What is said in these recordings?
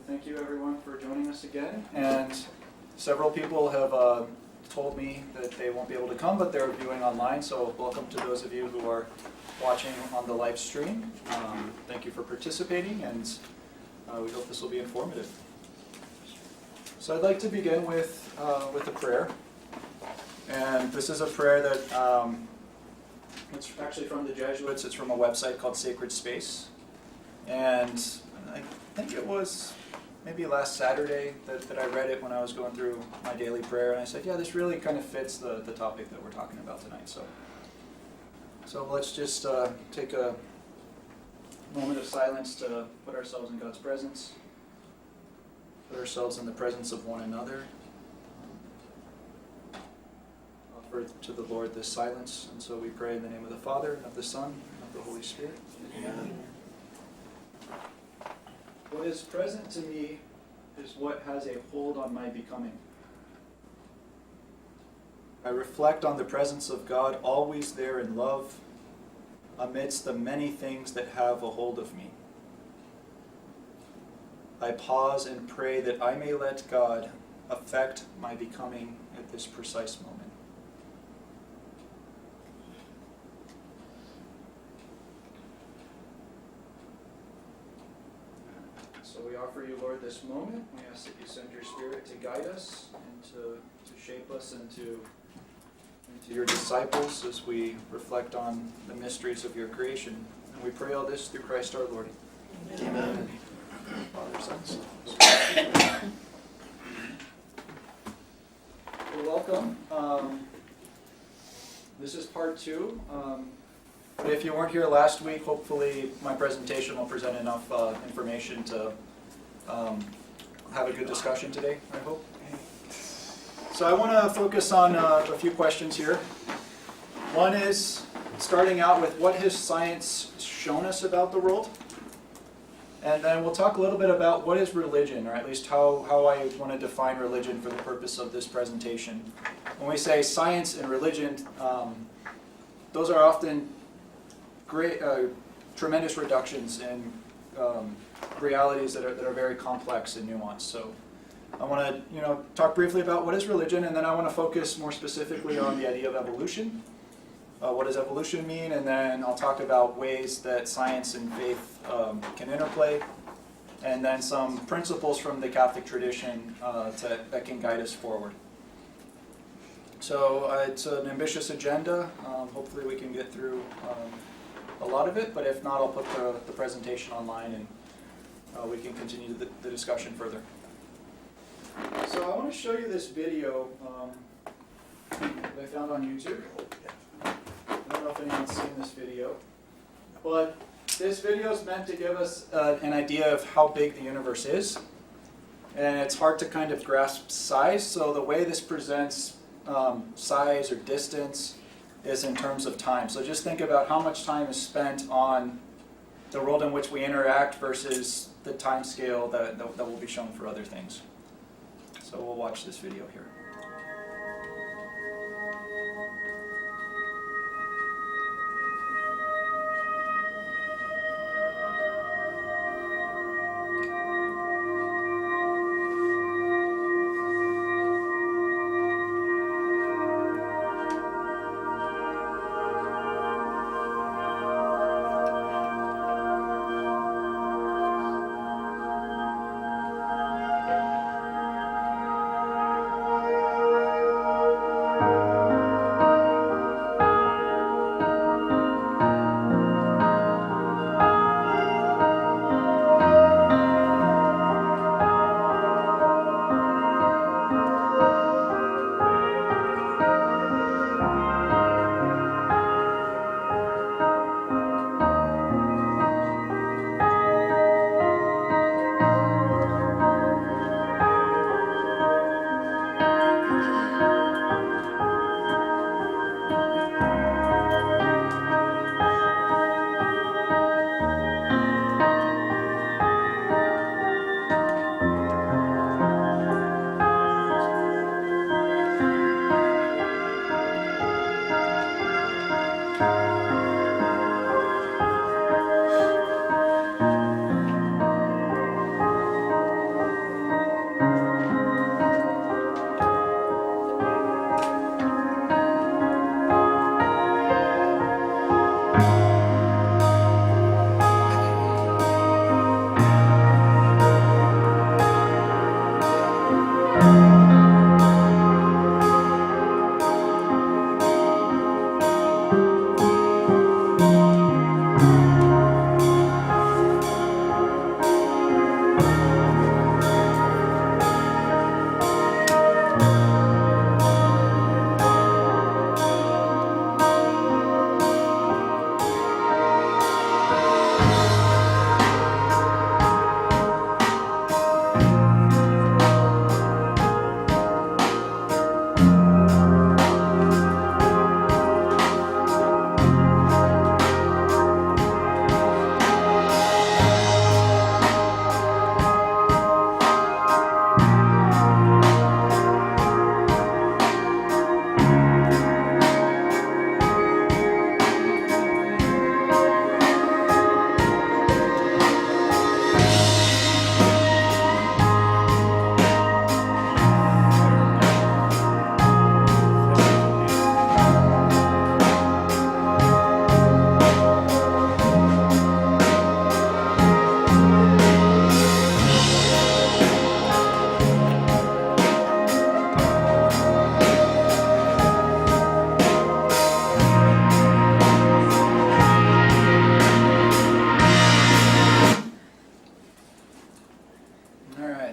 Thank you everyone for joining us again. And several people have told me that they won't be able to come, but they're viewing online. So welcome to those of you who are watching on the live stream. Thank you for participating, and we hope this will be informative. So I'd like to begin with a prayer. And this is a prayer that it's actually from the Jesuits. It's from a website called Sacred Space. And I think it was maybe last Saturday that I read it when I was going through my daily prayer, and I said, yeah, this really kind of fits the topic that we're talking about tonight. So let's just take a moment of silence to put ourselves in God's presence, put ourselves in the presence of one another, offer to the Lord this silence. And so we pray in the name of the Father, and of the Son, and of the Holy Spirit. Amen. What is present to me is what has a hold on my becoming. I reflect on the presence of God always there in love, amidst the many things that have a hold of me. I pause and pray that I may let God affect my becoming at this precise moment. So we offer you, Lord, this moment. We ask that you send your Spirit to guide us and to shape us into your disciples as we reflect on the mysteries of your creation. And we pray all this through Christ our Lord. Amen. Father, Son, Spirit. Well, welcome. This is part 2. If you weren't here last week, hopefully my presentation will present enough information to have a good discussion today, I hope. So I want to focus on a few questions here. One is starting out with what has science shown us about the world? And then we'll talk a little bit about what is religion, or at least how I want to define religion for the purpose of this presentation. When we say science and religion, those are often great, tremendous reductions in realities that are very complex and nuanced. So I want to talk briefly about what is religion, and then I want to focus more specifically on the idea of evolution. What does evolution mean? And then I'll talk about ways that science and faith can interplay, and then some principles from the Catholic tradition that can guide us forward. So it's an ambitious agenda. Hopefully we can get through a lot of it, but if not, I'll put the presentation online and we can continue the discussion further. So I want to show you this video that I found on YouTube. I don't know if anyone's seen this video, but this video is meant to give us an idea of how big the universe is, and it's hard to kind of grasp size, so the way this presents size or distance is in terms of time. So just think about how much time is spent on the world in which we interact versus the time scale that will be shown for other things. So we'll watch this video here.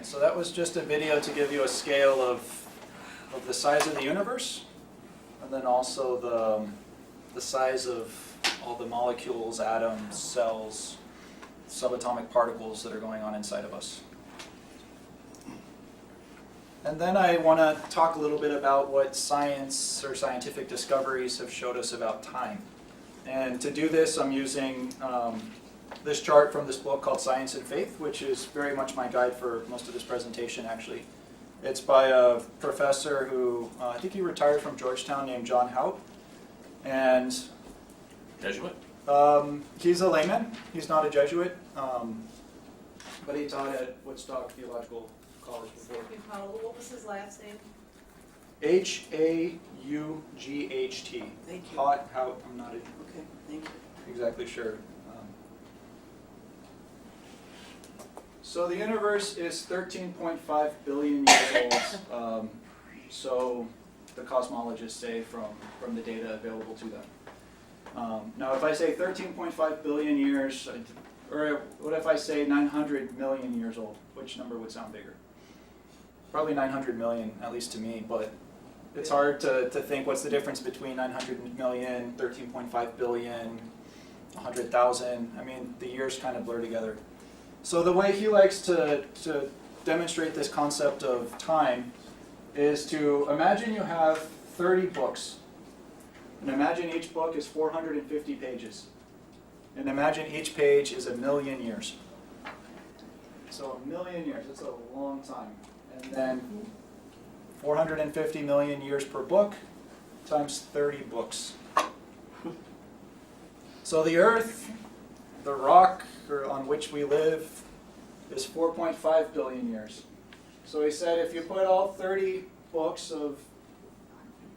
right, so that was just a video to give you a scale of the size of the universe, and then also the size of all the molecules, atoms, cells, subatomic particles that are going on inside of us. And then I want to talk a little bit about what science or scientific discoveries have showed us about time. And to do this, I'm using this chart from this book called Science and Faith, which is very much my guide for most of this presentation, actually. It's by a professor who, I think he retired from Georgetown, named John Haupt. And Jesuit? He's a layman. He's not a Jesuit, but he taught at Woodstock Theological College before. Excuse me, Paolo, what was his last name? Haught. Thank you. Haupt. I'm not Okay, thank you. exactly sure. So the universe is 13.5 billion years old. So the cosmologists say from the data available to them. Now, if I say 13.5 billion years, or what if I say 900 million years old? Which number would sound bigger? Probably 900 million, at least to me, but it's hard to think what's the difference between 900 million, 13.5 billion, 100,000. I mean, the years kind of blur together. So the way he likes to demonstrate this concept of time is to imagine you have 30 books. And imagine each book is 450 pages. And imagine each page is 1,000,000 years. So 1,000,000 years, that's a long time. And then 450 million years per book times 30 books. So the Earth, the rock on which we live, is 4.5 billion years. So he said if you put all 30 books of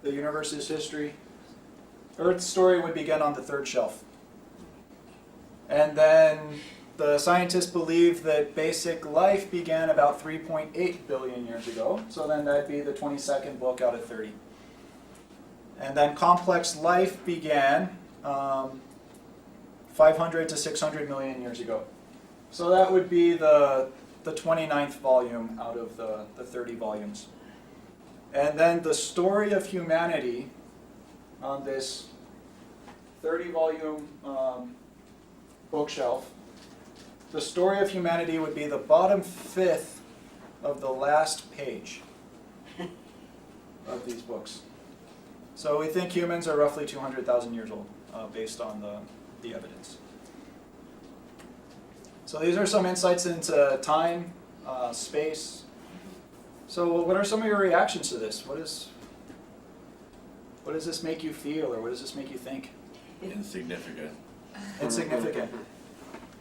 the universe's history, Earth's story would begin on the third shelf. And then the scientists believe that basic life began about 3.8 billion years ago. So then that'd be the 22nd book out of 30. And then complex life began 500 to 600 million years ago. So that would be the 29th volume out of the 30 volumes. And then the story of humanity on this 30-volume bookshelf, the story of humanity would be the bottom fifth of the last page of these books. So we think humans are roughly 200,000 years old, based on the evidence. So these are some insights into time, space. So what are some of your reactions to this? What does this make you feel, or what does this make you think? Insignificant. Insignificant.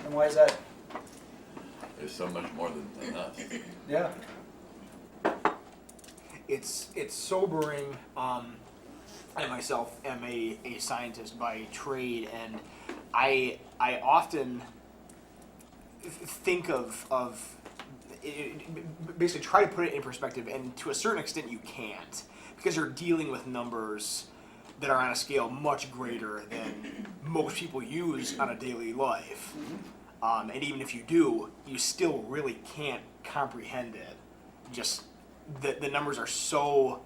And why is that? There's so much more than us. Yeah. It's sobering. I myself am a scientist by trade, and I often think of basically try to put it in perspective, and to a certain extent you can't, because you're dealing with numbers that are on a scale much greater than most people use on a daily life. And even if you do, you still really can't comprehend it. Just the numbers are so,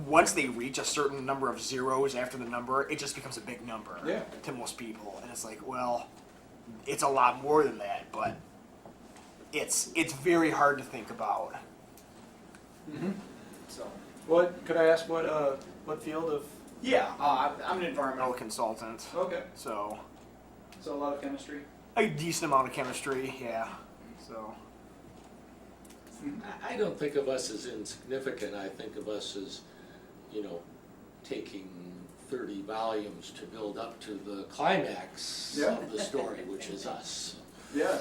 once they reach a certain number of zeros after the number, it just becomes a big number to most people. And it's like, well, it's a lot more than that, but it's very hard to think about. Mm-hmm. So, could I ask what field of? Yeah, I'm an environmental consultant. Okay. So a lot of chemistry. a decent amount of chemistry, yeah. So I don't think of us as insignificant. I think of us as, taking 30 volumes to build up to the climax of the story, which is us. Yeah.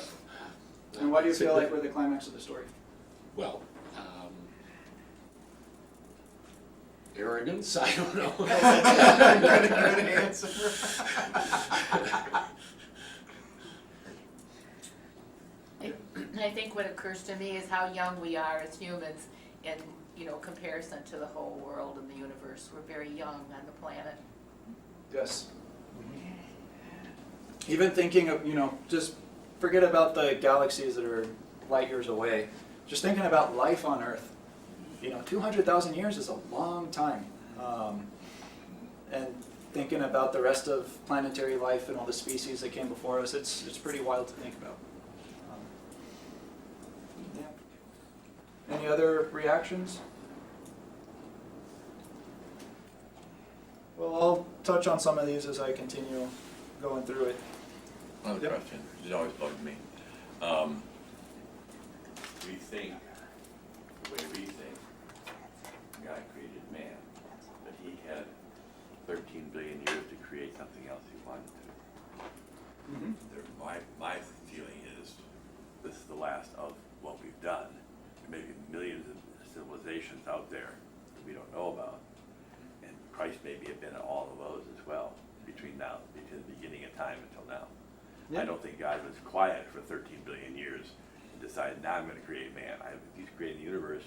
And why do you feel like we're the climax of the story? Well, arrogance, I don't know. good answer. I think what occurs to me is how young we are as humans in, comparison to the whole world and the universe. We're very young on the planet. Yes. Even thinking of, just forget about the galaxies that are light years away. Just thinking about life on Earth, 200,000 years is a long time. And thinking about the rest of planetary life and all the species that came before us, it's pretty wild to think about. Yeah. Any other reactions? Well, I'll touch on some of these as I continue going through it. Another Yep. question, it always bugged me. We think, the way we think, God created man, but he had 13 billion years to create something else he wanted to. Mm-hmm. My feeling is this is the last of what we've done. There may be millions of civilizations out there that we don't know about. And Christ maybe have been in all of those as well, between the beginning of time until now. Yeah. I don't think God was quiet for 13 billion years and decided, now I'm going to create man. If he's created the universe,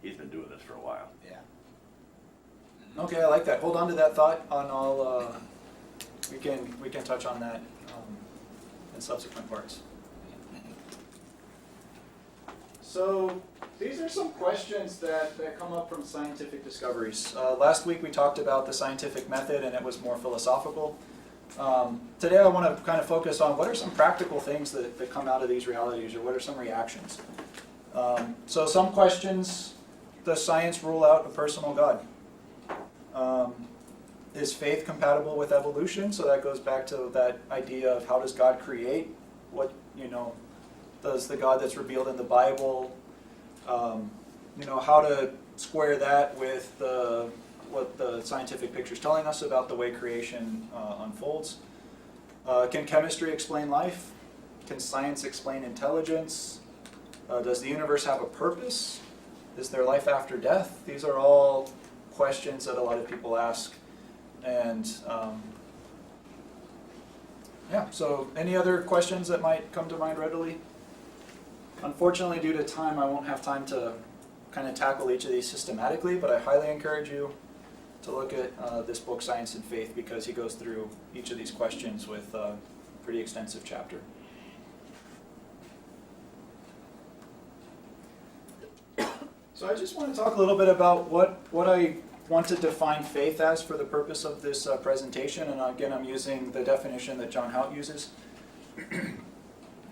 he's been doing this for a while. Yeah. Okay, I like that. Hold on to that thought on all, we can touch on that in subsequent parts. So these are some questions that come up from scientific discoveries. Last week we talked about the scientific method and it was more philosophical. Today I want to kind of focus on what are some practical things that come out of these realities, or what are some reactions. So some questions, does science rule out a personal God? Is faith compatible with evolution? So that goes back to that idea of how does God create? What, does the God that's revealed in the Bible, how to square that with what the scientific picture is telling us about the way creation unfolds. Can chemistry explain life? Can science explain intelligence? Does the universe have a purpose? Is there life after death? These are all questions that a lot of people ask. And so any other questions that might come to mind readily? Unfortunately, due to time, I won't have time to kind of tackle each of these systematically, but I highly encourage you to look at this book, Science and Faith, because he goes through each of these questions with a pretty extensive chapter. So I just want to talk a little bit about what I want to define faith as for the purpose of this presentation, and again, I'm using the definition that John Hout uses.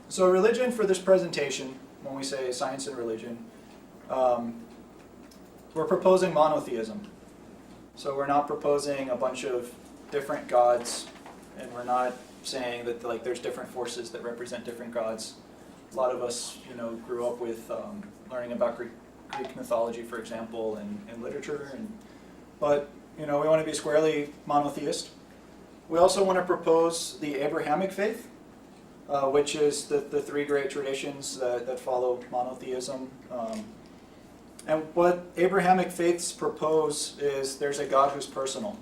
So religion for this presentation, when we say science and religion, we're proposing monotheism. So we're not proposing a bunch of different gods, and we're not saying that there's different forces that represent different gods. A lot of us, grew up with learning about Greek mythology, for example, and literature, but we want to be squarely monotheist. We also want to propose the Abrahamic faith, which is the three great traditions that follow monotheism. And what Abrahamic faiths propose is there's a God who's personal.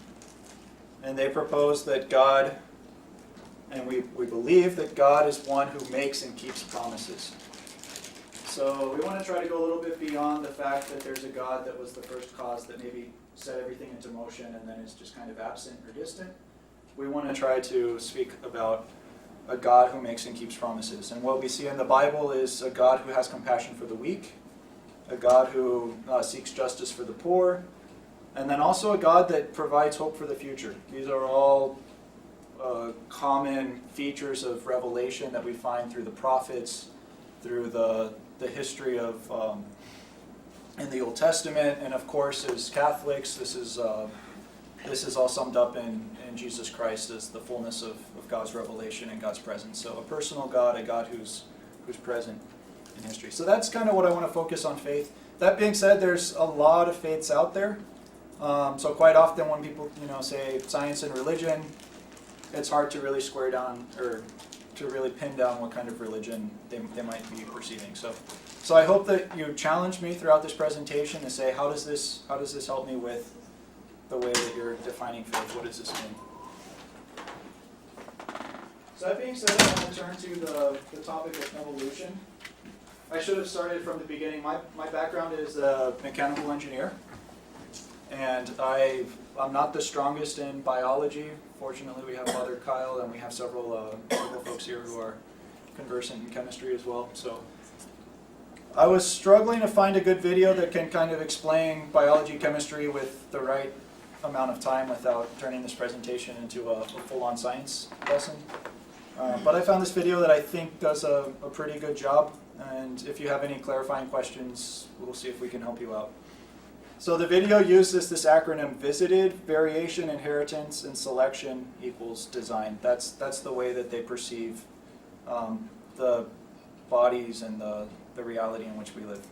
And they propose that God, and we believe that God is one who makes and keeps promises. So we want to try to go a little bit beyond the fact that there's a God that was the first cause that maybe set everything into motion and then is just kind of absent or distant. We want to try to speak about a God who makes and keeps promises. And what we see in the Bible is a God who has compassion for the weak, a God who seeks justice for the poor, and then also a God that provides hope for the future. These are all common features of revelation that we find through the prophets, through the history of in the Old Testament, and of course as Catholics, this is all summed up in Jesus Christ as the fullness of God's revelation and God's presence. So a personal God, a God who's present in history. So that's kind of what I want to focus on faith. That being said, there's a lot of faiths out there. So quite often when people say science and religion, it's hard to really square down or to really pin down what kind of religion they might be perceiving. So I hope that you challenge me throughout this presentation to say, how does this help me with the way that you're defining faith? What does this mean? So that being said, I want to turn to the topic of evolution. I should have started from the beginning. My background is a mechanical engineer, and I'm not the strongest in biology. Fortunately, we have Father Kyle, and we have several folks here who are conversant in chemistry as well. So I was struggling to find a good video that can kind of explain biology, chemistry with the right amount of time without turning this presentation into a full-on science lesson. But I found this video that I think does a pretty good job, and if you have any clarifying questions, we'll see if we can help you out. So the video uses this acronym visited, variation, inheritance, and selection equals design. That's the way that they perceive the bodies and the reality in which we live.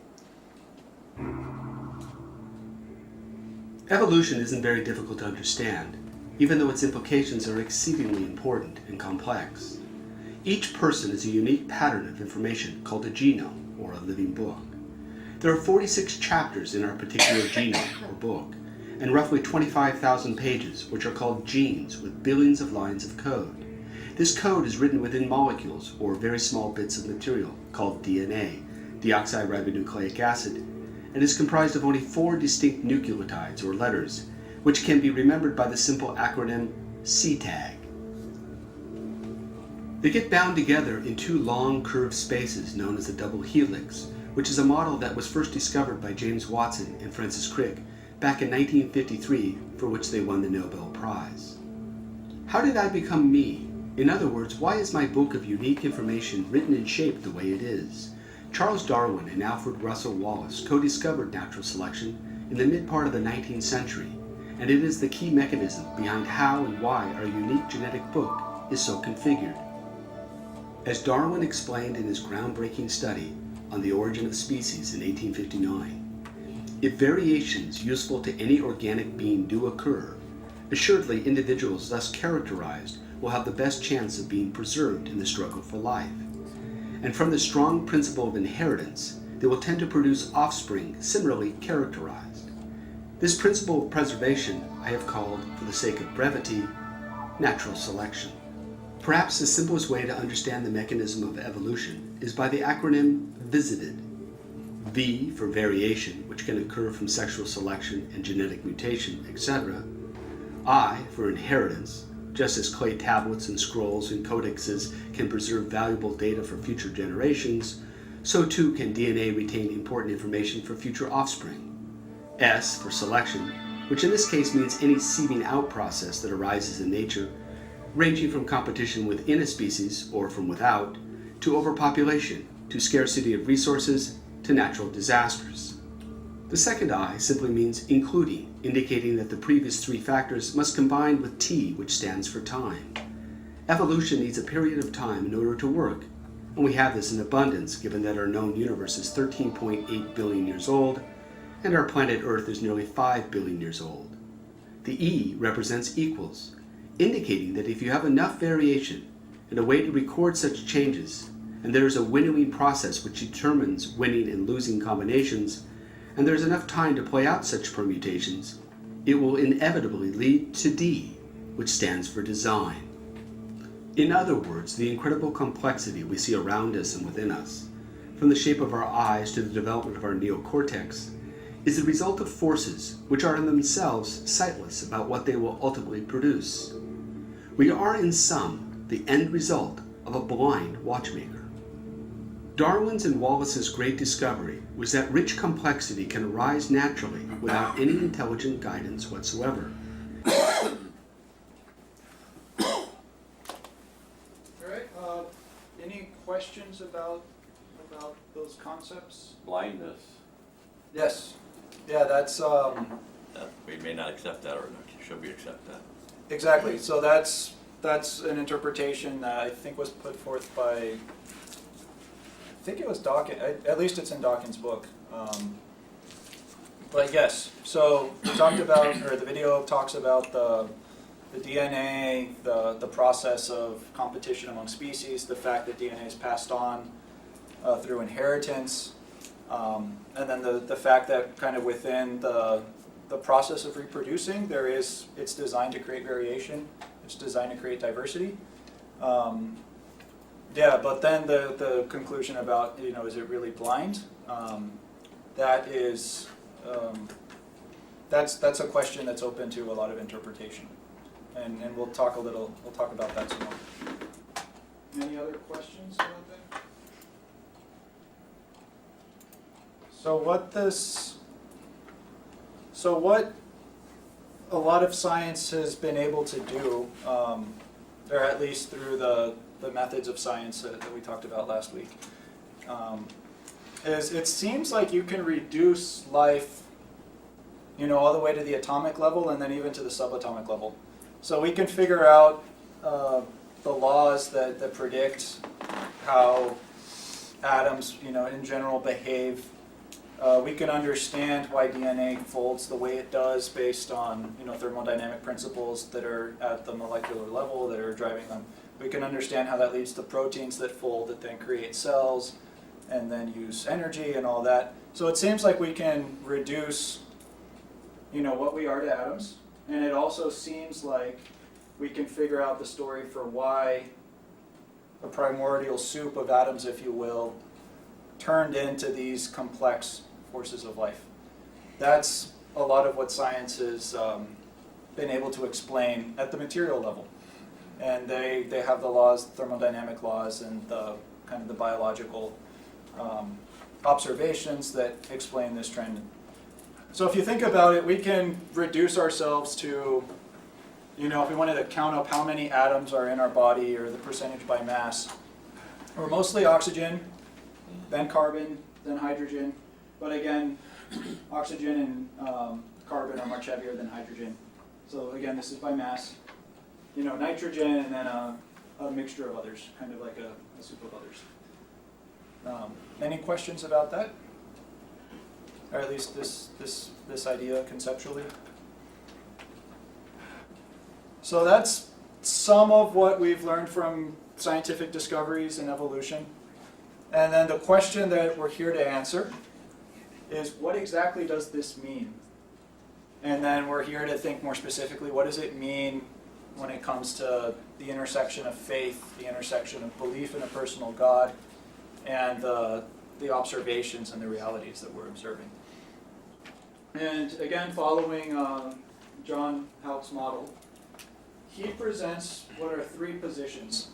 Evolution isn't very difficult to understand, even though its implications are exceedingly important and complex. Each person is a unique pattern of information called a genome, or a living book. There are 46 chapters in our particular genome, or book, and roughly 25,000 pages, which are called genes, with billions of lines of code. This code is written within molecules, or very small bits of material, called DNA, deoxyribonucleic acid, and is comprised of only 4 distinct nucleotides, or letters, which can be remembered by the simple acronym CTAG. They get bound together in 2 long curved spaces known as a double helix, which is a model that was first discovered by James Watson and Francis Crick back in 1953, for which they won the Nobel Prize. How did I become me? In other words, why is my book of unique information written and shaped the way it is? Charles Darwin and Alfred Russel Wallace co-discovered natural selection in the mid-part of the 19th century, and it is the key mechanism behind how and why our unique genetic book is so configured. As Darwin explained in his groundbreaking study on the origin of species in 1859, if variations useful to any organic being do occur, assuredly individuals thus characterized will have the best chance of being preserved in the struggle for life. And from the strong principle of inheritance, they will tend to produce offspring similarly characterized. This principle of preservation I have called, for the sake of brevity, natural selection. Perhaps the simplest way to understand the mechanism of evolution is by the acronym visited. V for variation, which can occur from sexual selection and genetic mutation, etc. I for inheritance, just as clay tablets and scrolls and codexes can preserve valuable data for future generations, so too can DNA retain important information for future offspring. S for selection, which in this case means any seeding out process that arises in nature, ranging from competition within a species or from without, to overpopulation, to scarcity of resources, to natural disasters. The second I simply means including, indicating that the previous 3 factors must combine with T, which stands for time. Evolution needs a period of time in order to work, and we have this in abundance given that our known universe is 13.8 billion years old, and our planet Earth is nearly 5 billion years old. The E represents equals, indicating that if you have enough variation and a way to record such changes, and there is a winnowing process which determines winning and losing combinations, and there is enough time to play out such permutations, it will inevitably lead to D, which stands for design. In other words, the incredible complexity we see around us and within us, from the shape of our eyes to the development of our neocortex, is the result of forces which are in themselves sightless about what they will ultimately produce. We are in sum the end result of a blind watchmaker. Darwin's and Wallace's great discovery was that rich complexity can arise naturally without any intelligent guidance whatsoever. All right. Any questions about those concepts? Blindness, Yes. Yeah, that's we may not accept that, or should we accept that? exactly. So that's an interpretation that I think was put forth by, I think it was Dawkins. At least it's in Dawkins' book. But yes, so we talked about, or the video talks about the DNA, the process of competition among species, the fact that DNA is passed on through inheritance, and then the fact that kind of within the process of reproducing, it's designed to create variation, it's designed to create diversity. Yeah, but then the conclusion about, is it really blind? That is, that's a question that's open to a lot of interpretation, and we'll talk about that some more. Any other questions about that? So what a lot of science has been able to do, or at least through the methods of science that we talked about last week, is it seems like you can reduce life, all the way to the atomic level and then even to the subatomic level. So we can figure out the laws that predict how atoms, in general behave. We can understand why DNA folds the way it does based on, thermodynamic principles that are at the molecular level that are driving them. We can understand how that leads to proteins that fold that then create cells and then use energy and all that. So it seems like we can reduce, what we are to atoms. And it also seems like we can figure out the story for why a primordial soup of atoms, if you will, turned into these complex forces of life. That's a lot of what science has been able to explain at the material level. And they have the laws, thermodynamic laws, and the kind of the biological observations that explain this trend. So if you think about it, we can reduce ourselves to, if we wanted to count up how many atoms are in our body or the percentage by mass, we're mostly oxygen, then carbon, then hydrogen. But again, oxygen and carbon are much heavier than hydrogen. So again, this is by mass. Nitrogen and then a mixture of others, kind of like a soup of others. Any questions about that? Or at least this idea conceptually? So that's some of what we've learned from scientific discoveries in evolution. And then the question that we're here to answer is, what exactly does this mean? And then we're here to think more specifically, what does it mean when it comes to the intersection of faith, the intersection of belief in a personal God, and the observations and the realities that we're observing. And again, following John Haupt's model, he presents what are three positions.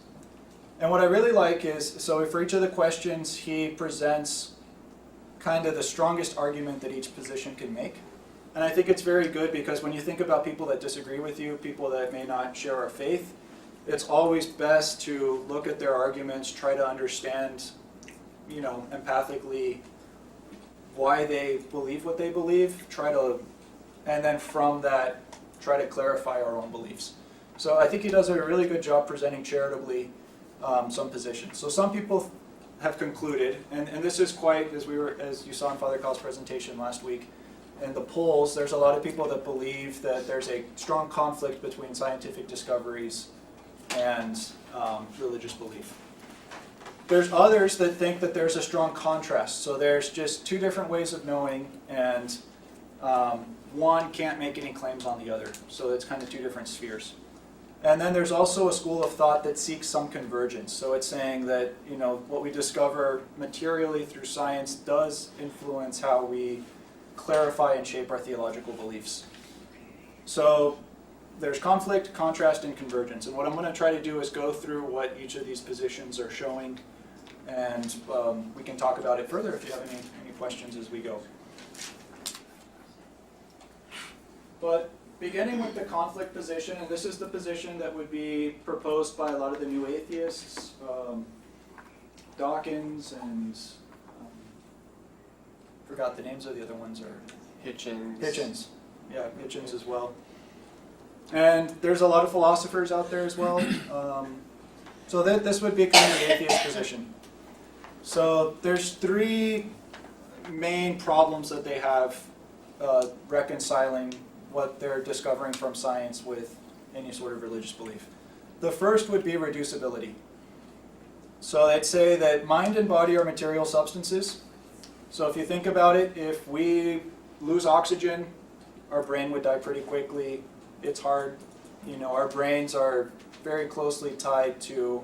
And what I really like is, so for each of the questions, he presents kind of the strongest argument that each position can make. And I think it's very good because when you think about people that disagree with you, people that may not share our faith, it's always best to look at their arguments, try to understand, empathically why they believe what they believe, and then from that, try to clarify our own beliefs. So I think he does a really good job presenting charitably some positions. So some people have concluded, and this is quite, as you saw in Father Kyle's presentation last week, in the polls, there's a lot of people that believe that there's a strong conflict between scientific discoveries and religious belief. There's others that think that there's a strong contrast. So there's just two different ways of knowing, and one can't make any claims on the other. So it's kind of two different spheres. And then there's also a school of thought that seeks some convergence. So it's saying that what we discover materially through science does influence how we clarify and shape our theological beliefs. So there's conflict, contrast, and convergence. And what I'm going to try to do is go through what each of these positions are showing, and we can talk about it further if you have any questions as we go. But beginning with the conflict position, and this is the position that would be proposed by a lot of the new atheists, Dawkins and forgot the names of the other ones, are Hitchens. Yeah, Hitchens as well. And there's a lot of philosophers out there as well. So this would be kind of the atheist position. So there's three main problems that they have reconciling what they're discovering from science with any sort of religious belief. The first would be reducibility. So they'd say that mind and body are material substances. So if you think about it, if we lose oxygen, our brain would die pretty quickly. It's hard. Our brains are very closely tied to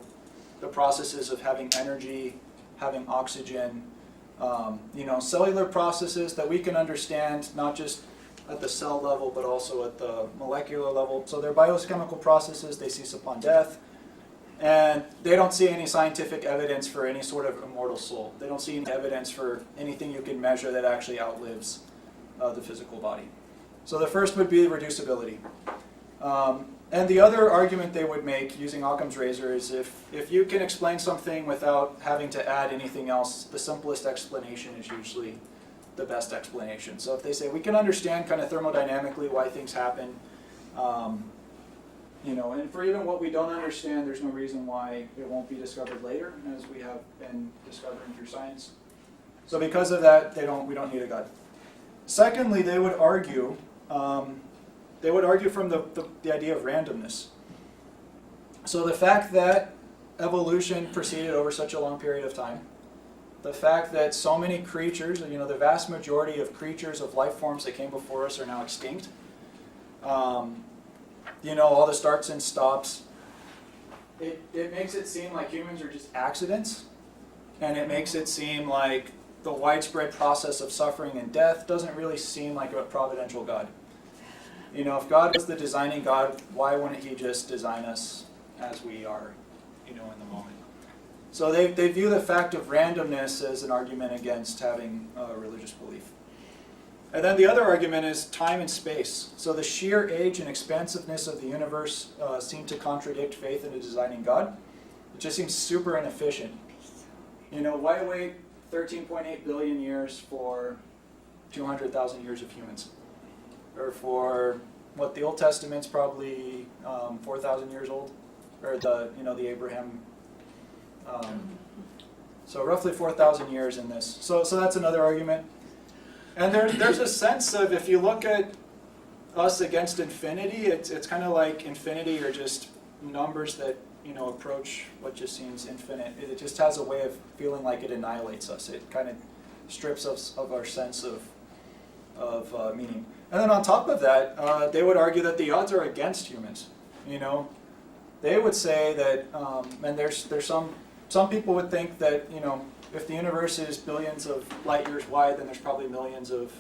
the processes of having energy, having oxygen, cellular processes that we can understand not just at the cell level, but also at the molecular level. So they're biochemical processes, they cease upon death. And they don't see any scientific evidence for any sort of immortal soul. They don't see any evidence for anything you can measure that actually outlives the physical body. So the first would be reducibility. And the other argument they would make using Occam's razor is if you can explain something without having to add anything else, the simplest explanation is usually the best explanation. So if they say we can understand kind of thermodynamically why things happen, and for even what we don't understand, there's no reason why it won't be discovered later, as we have been discovering through science. So because of that, we don't need a God. Secondly, they would argue from the idea of randomness. So the fact that evolution proceeded over such a long period of time, the fact that so many creatures, the vast majority of creatures, of life forms that came before us are now extinct, all the starts and stops, it makes it seem like humans are just accidents, and it makes it seem like the widespread process of suffering and death doesn't really seem like a providential God. If God was the designing God, why wouldn't he just design us as we are, in the moment? So they view the fact of randomness as an argument against having a religious belief. And then the other argument is time and space. So the sheer age and expansiveness of the universe seem to contradict faith in a designing God. It just seems super inefficient. Why wait 13.8 billion years for 200,000 years of humans? Or for what the Old Testament's probably 4,000 years old, or the Abraham. So roughly 4,000 years in this. So that's another argument. And there's a sense of, if you look at us against infinity, it's kind of like infinity are just numbers that approach what just seems infinite. It just has a way of feeling like it annihilates us. It kind of strips us of our sense of meaning. And then on top of that, they would argue that the odds are against humans. They would say that, and there's some people would think that if the universe is billions of light years wide, then there's probably millions of.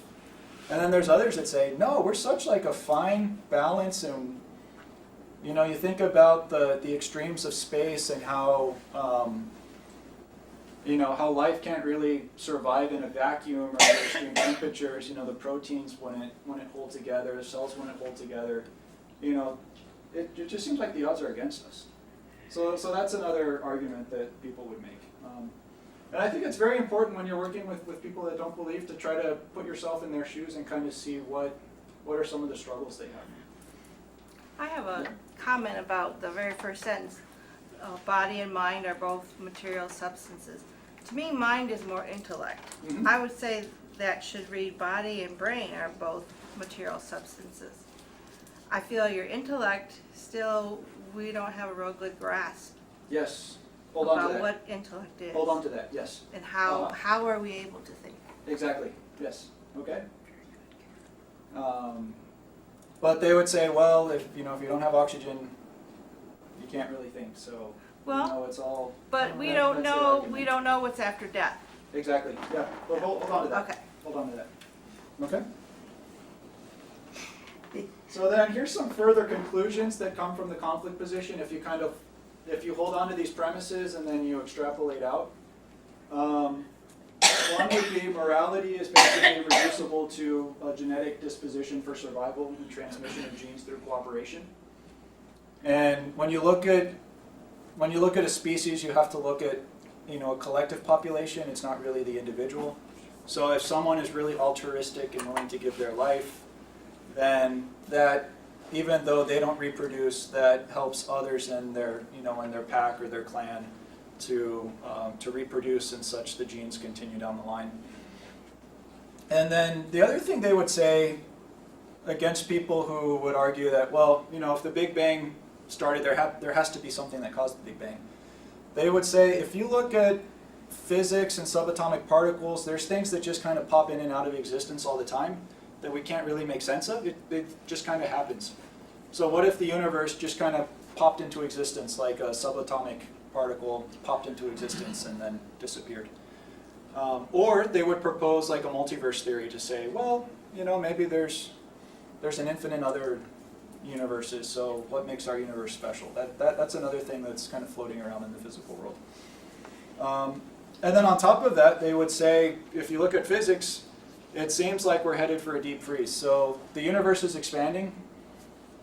And then there's others that say, no, we're such like a fine balance, and you think about the extremes of space and how how life can't really survive in a vacuum or at extreme temperatures. The proteins wouldn't hold together, the cells wouldn't hold together. It just seems like the odds are against us. So that's another argument that people would make. And I think it's very important when you're working with people that don't believe to try to put yourself in their shoes and kind of see what are some of the struggles they have. I have a comment about the very first sentence. Body and mind are both material substances. To me, mind is more intellect. Mm-hmm. I would say that should read body and brain are both material substances. I feel your intellect, still, we don't have a real good grasp Yes. Hold on to about that. what intellect is. Hold on to that. Yes. And how are we able to think? Exactly. Yes. Okay. But they would say, well, if you don't have oxygen, you can't really think. So it's all. But we that's don't the know. argument. We don't know what's after death. Exactly. Yeah. But hold on to that. Okay. Hold on to that. Okay. So then here's some further conclusions that come from the conflict position if you hold on to these premises and then you extrapolate out. One would be morality is basically reducible to a genetic disposition for survival and transmission of genes through cooperation. And when you look at a species, you have to look at a collective population. It's not really the individual. So if someone is really altruistic and willing to give their life, then that, even though they don't reproduce, that helps others in their in their pack or their clan to reproduce, and such the genes continue down the line. And then the other thing they would say against people who would argue that, well, if the Big Bang started, there has to be something that caused the Big Bang. They would say, if you look at physics and subatomic particles, there's things that just kind of pop in and out of existence all the time that we can't really make sense of. It just kind of happens. So what if the universe just kind of popped into existence, like a subatomic particle popped into existence and then disappeared? Or they would propose like a multiverse theory to say, well, maybe there's an infinite other universes, so what makes our universe special? That's another thing that's kind of floating around in the physical world. And then on top of that, they would say, if you look at physics, it seems like we're headed for a deep freeze. So the universe is expanding.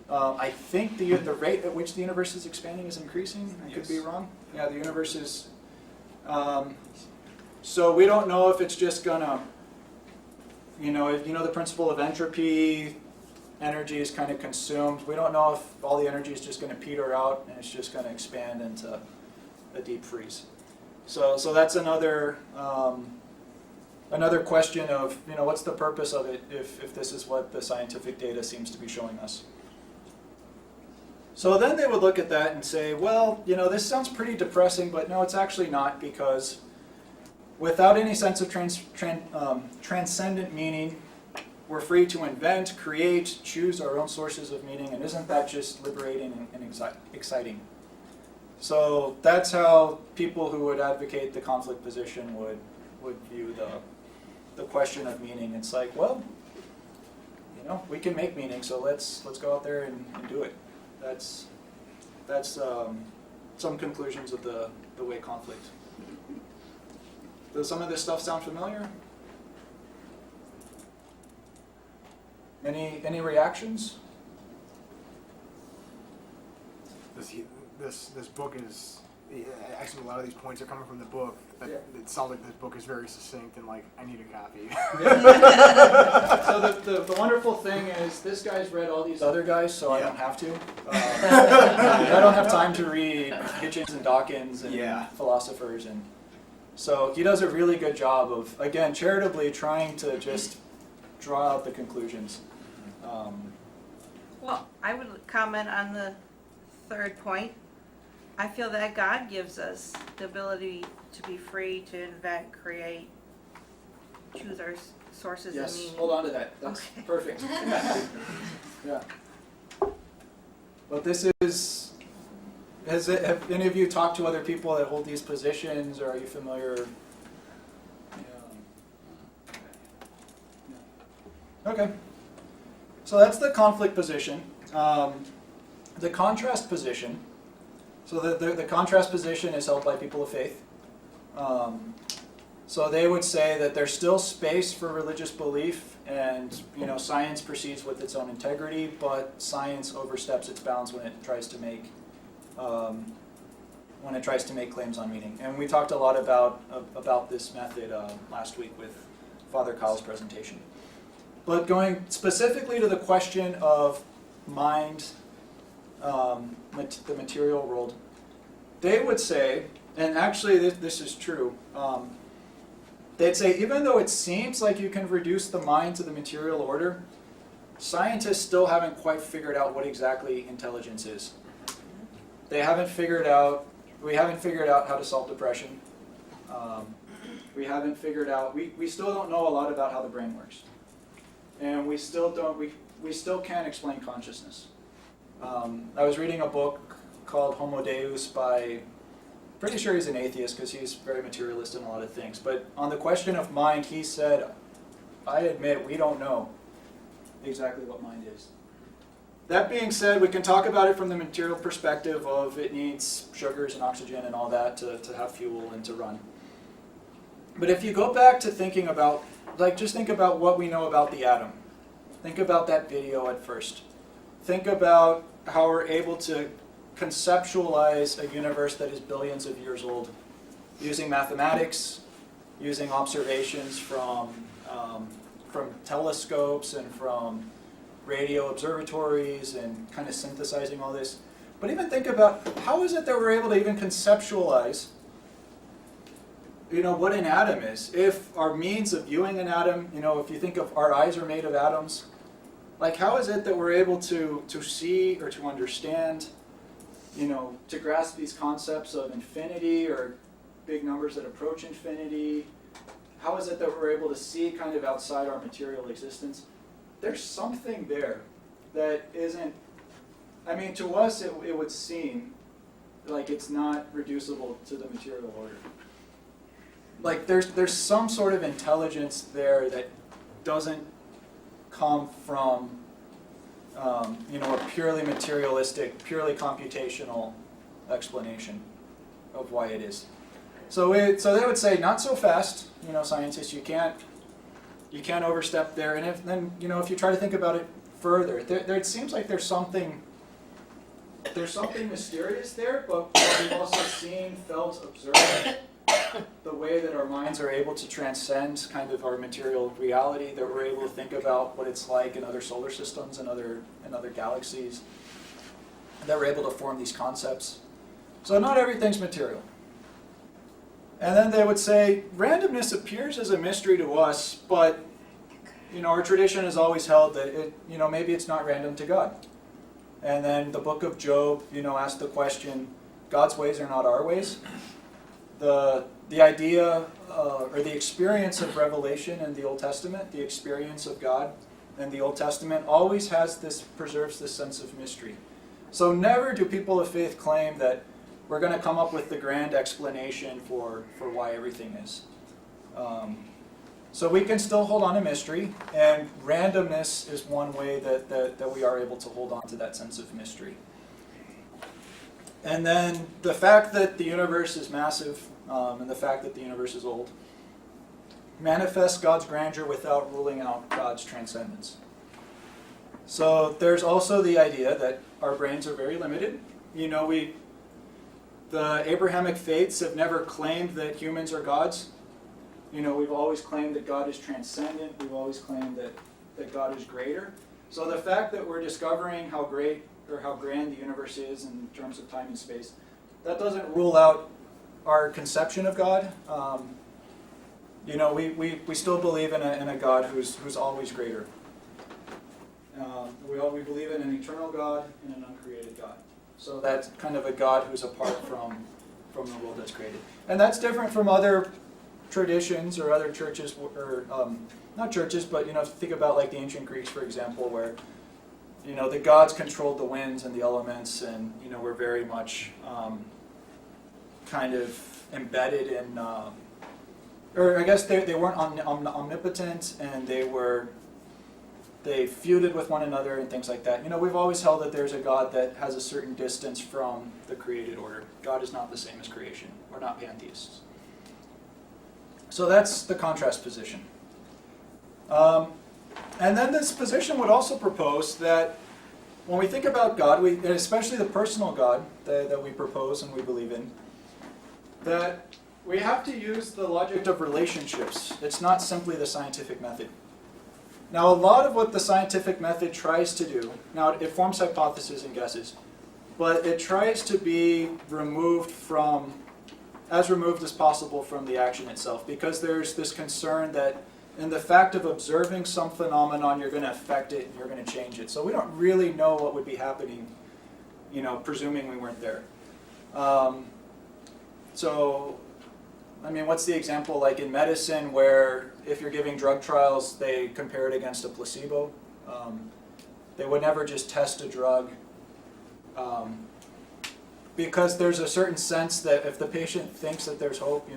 I think the rate at which the universe is expanding is increasing. I could be wrong. Yeah, the universe is. So we don't know if it's just gonna, the principle of entropy, energy is kind of consumed. We don't know if all the energy is just going to peter out and it's just going to expand into a deep freeze. So that's another question of, what's the purpose of it if this is what the scientific data seems to be showing us. So then they would look at that and say, well, this sounds pretty depressing, but no, it's actually not, because without any sense of transcendent meaning, we're free to invent, create, choose our own sources of meaning, and isn't that just liberating and exciting? So that's how people who would advocate the conflict position would view the question of meaning. It's like, well, we can make meaning, so let's go out there and do it. That's some conclusions of the way conflict. Does some of this stuff sound familiar? Any reactions? This book is, actually a lot of these points are coming from the book. Yeah. It sounds like this book is very succinct and like, I need a copy. So the wonderful thing is this guy's read all these other guys, so I don't have to. I don't have time to read Hitchens and Dawkins and philosophers, and so he does a really good job of, again, charitably trying to just draw out the conclusions. Well, I would comment on the third point. I feel that God gives us the ability to be free to invent, create, choose our sources of Yes, meaning. hold on to that. That's Okay. perfect. Yeah. But this is, have any of you talked to other people that hold these positions, or are you familiar? Okay. So that's the conflict position. The contrast position. So the contrast position is held by people of faith. So they would say that there's still space for religious belief, and science proceeds with its own integrity, but science oversteps its bounds when it tries to make claims on meaning. And we talked a lot about this method last week with Father Kyle's presentation. But going specifically to the question of mind, the material world, they would say, and actually this is true, they'd say even though it seems like you can reduce the mind to the material order, scientists still haven't quite figured out what exactly intelligence is. We haven't figured out how to solve depression. We haven't figured out, we still don't know a lot about how the brain works. And we still can't explain consciousness. I was reading a book called Homo Deus by, pretty sure he's an atheist because he's very materialist in a lot of things. But on the question of mind, he said, I admit we don't know exactly what mind is. That being said, we can talk about it from the material perspective of it needs sugars and oxygen and all that to have fuel and to run. But if you go back to thinking about, just think about what we know about the atom. Think about that video at first. Think about how we're able to conceptualize a universe that is billions of years old using mathematics, using observations from telescopes and from radio observatories, and kind of synthesizing all this. But even think about, how is it that we're able to even conceptualize what an atom is? If our means of viewing an atom, if you think of our eyes are made of atoms, how is it that we're able to see or to understand, to grasp these concepts of infinity or big numbers that approach infinity? How is it that we're able to see kind of outside our material existence? There's something there that isn't, to us it would seem like it's not reducible to the material order. There's some sort of intelligence there that doesn't come from a purely materialistic, purely computational explanation of why it is. So they would say, not so fast, scientists, you can't overstep there. And if you try to think about it further, there it seems like there's something mysterious there, but we've also seen, felt, observed the way that our minds are able to transcend kind of our material reality, that we're able to think about what it's like in other solar systems and other galaxies, that we're able to form these concepts. So not everything's material. And then they would say, randomness appears as a mystery to us, but our tradition has always held that maybe it's not random to God. And then the book of Job, asked the question, God's ways are not our ways. The idea or the experience of revelation in the Old Testament, the experience of God in the Old Testament always preserves this sense of mystery. So never do people of faith claim that we're going to come up with the grand explanation for why everything is. So we can still hold on to mystery, and randomness is one way that we are able to hold on to that sense of mystery. And then the fact that the universe is massive, and the fact that the universe is old, manifests God's grandeur without ruling out God's transcendence. So there's also the idea that our brains are very limited. The Abrahamic faiths have never claimed that humans are gods. We've always claimed that God is transcendent. We've always claimed that God is greater. So the fact that we're discovering how great or how grand the universe is in terms of time and space, that doesn't rule out our conception of God. We still believe in a God who's always greater. We believe in an eternal God and an uncreated God. So that's kind of a God who's apart from the world that's created. And that's different from other traditions or other churches, or not churches, but think about like the ancient Greeks, for example, where the gods controlled the winds and the elements, and were very much kind of embedded in, or I guess they weren't omnipotent, and they feuded with one another and things like that. We've always held that there's a God that has a certain distance from the created order. God is not the same as creation. We're not pantheists. So that's the contrast position. And then this position would also propose that when we think about God, and especially the personal God that we propose and we believe in, that we have to use the logic of relationships. It's not simply the scientific method. Now, a lot of what the scientific method tries to do, now it forms hypotheses and guesses, but it tries to be as removed as possible from the action itself, because there's this concern that in the fact of observing some phenomenon, you're going to affect it and you're going to change it. So we don't really know what would be happening, presuming we weren't there. What's the example like in medicine where if you're giving drug trials, they compare it against a placebo? They would never just test a drug because there's a certain sense that if the patient thinks that there's hope,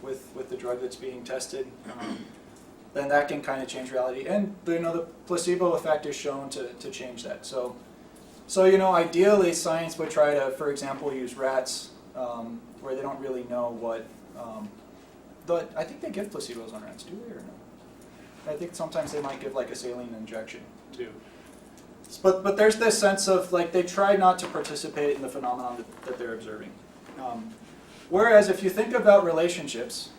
with the drug that's being tested, then that can kind of change reality. And the placebo effect is shown to change that. So ideally science would try to, for example, use rats where they don't really know what. I think they give placebos on rats, do they or no? I think sometimes they might give like a saline injection too. But there's this sense of like they try not to participate in the phenomenon that they're observing. Whereas if you think about relationships,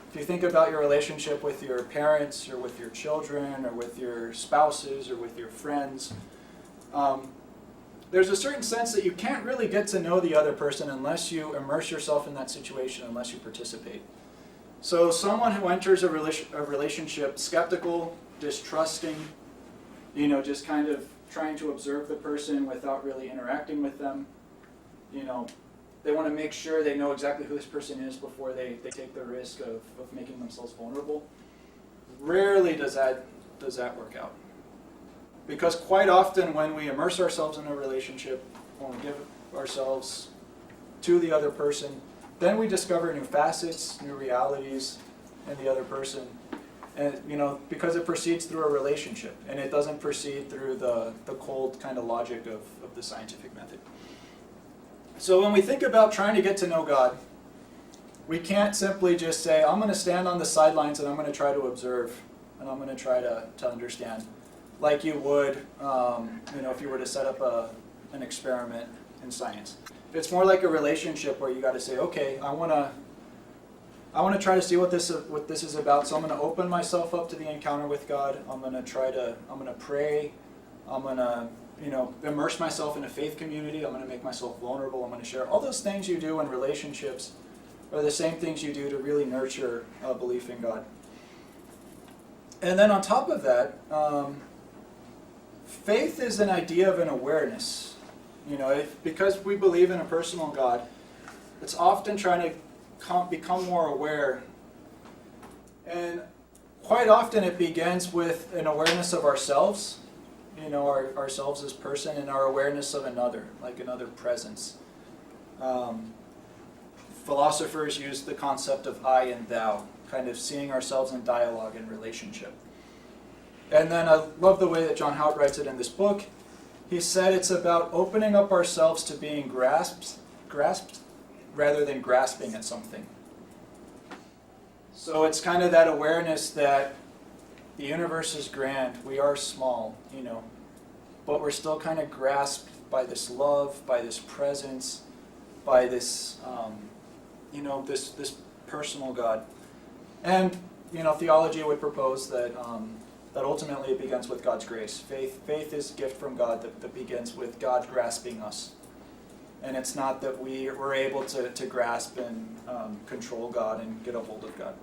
if you think about your relationship with your parents or with your children or with your spouses or with your friends, there's a certain sense that you can't really get to know the other person unless you immerse yourself in that situation, unless you participate. So someone who enters a relationship skeptical, distrusting, just kind of trying to observe the person without really interacting with them, they want to make sure they know exactly who this person is before they take the risk of making themselves vulnerable. Rarely does that work out. Because quite often when we immerse ourselves in a relationship, when we give ourselves to the other person, then we discover new facets, new realities in the other person. And, because it proceeds through a relationship, and it doesn't proceed through the cold kind of logic of the scientific method. So when we think about trying to get to know God, we can't simply just say, I'm going to stand on the sidelines and I'm going to try to observe, and I'm going to try to understand, like you would, if you were to set up an experiment in science. It's more like a relationship where you got to say, okay, I want to try to see what this is about. So I'm going to open myself up to the encounter with God. I'm going to pray. I'm going to, immerse myself in a faith community. I'm going to make myself vulnerable. I'm going to share. All those things you do in relationships are the same things you do to really nurture a belief in God. And then on top of that, faith is an idea of an awareness. Because we believe in a personal God, it's often trying to become more aware. And quite often it begins with an awareness of ourselves, ourselves as person, and our awareness of another, like another presence. Philosophers use the concept of I and thou, kind of seeing ourselves in dialogue and relationship. And then I love the way that John Hout writes it in this book. He said it's about opening up ourselves to being grasped rather than grasping at something. So it's kind of that awareness that the universe is grand, we are small, but we're still kind of grasped by this love, by this presence, by this, this personal God. And, theology would propose that that ultimately it begins with God's grace. Faith is a gift from God that begins with God grasping us. And it's not that we were able to grasp and control God and get a hold of God.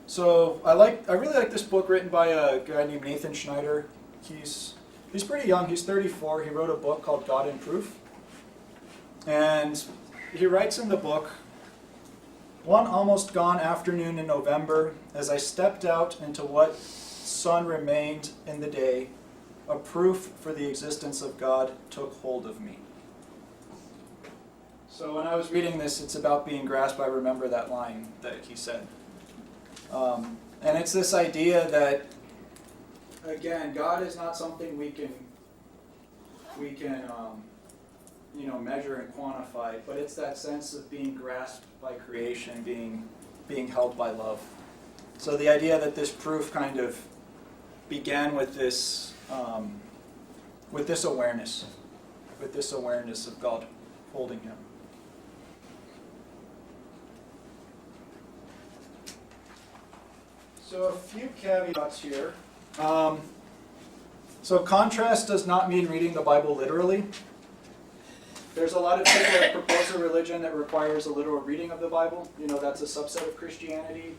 So I really like this book written by a guy named Nathan Schneider. He's pretty young. He's 34. He wrote a book called God in Proof. And he writes in the book, "One almost gone afternoon in November, as I stepped out into what sun remained in the day, a proof for the existence of God took hold of me." So when I was reading this, it's about being grasped. I remember that line that he said. And it's this idea that, again, God is not something we can measure and quantify, but it's that sense of being grasped by creation, being held by love. So the idea that this proof kind of began with this awareness of God holding him. So a few caveats here. So contrast does not mean reading the Bible literally. There's a lot of people that propose a religion that requires a literal reading of the Bible. That's a subset of Christianity.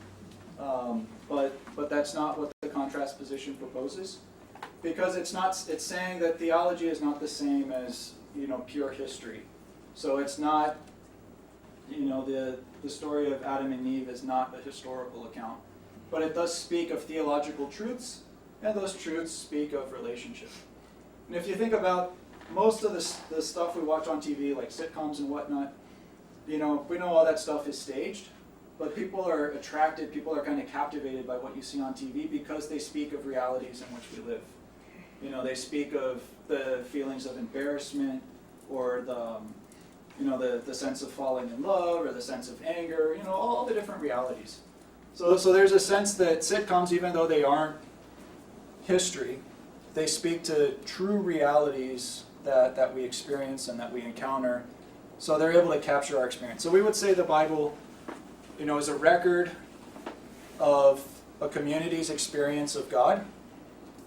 But that's not what the contrast position proposes. Because it's saying that theology is not the same as, pure history. So it's not, the story of Adam and Eve is not a historical account. But it does speak of theological truths, and those truths speak of relationship. And if you think about most of the stuff we watch on TV, like sitcoms and whatnot, we know all that stuff is staged, but people are attracted, people are kind of captivated by what you see on TV because they speak of realities in which we live. They speak of the feelings of embarrassment, or the sense of falling in love, or the sense of anger, all the different realities. So there's a sense that sitcoms, even though they aren't history, they speak to true realities that we experience and that we encounter. So they're able to capture our experience. So we would say the Bible, is a record of a community's experience of God,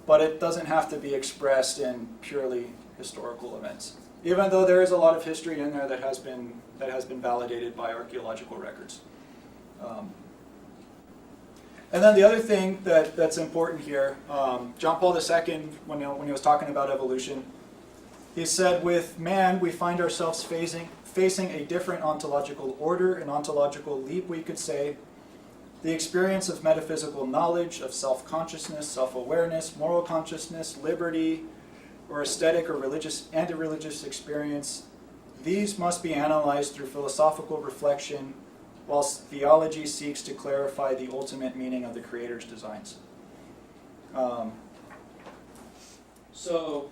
but it doesn't have to be expressed in purely historical events. Even though there is a lot of history in there that has been validated by archaeological records. And then the other thing that's important here, John Paul II, when he was talking about evolution, he said, with man, we find ourselves facing a different ontological order, an ontological leap, we could say. The experience of metaphysical knowledge, of self-consciousness, self-awareness, moral consciousness, liberty, or aesthetic or religious and irreligious experience, these must be analyzed through philosophical reflection whilst theology seeks to clarify the ultimate meaning of the Creator's designs. So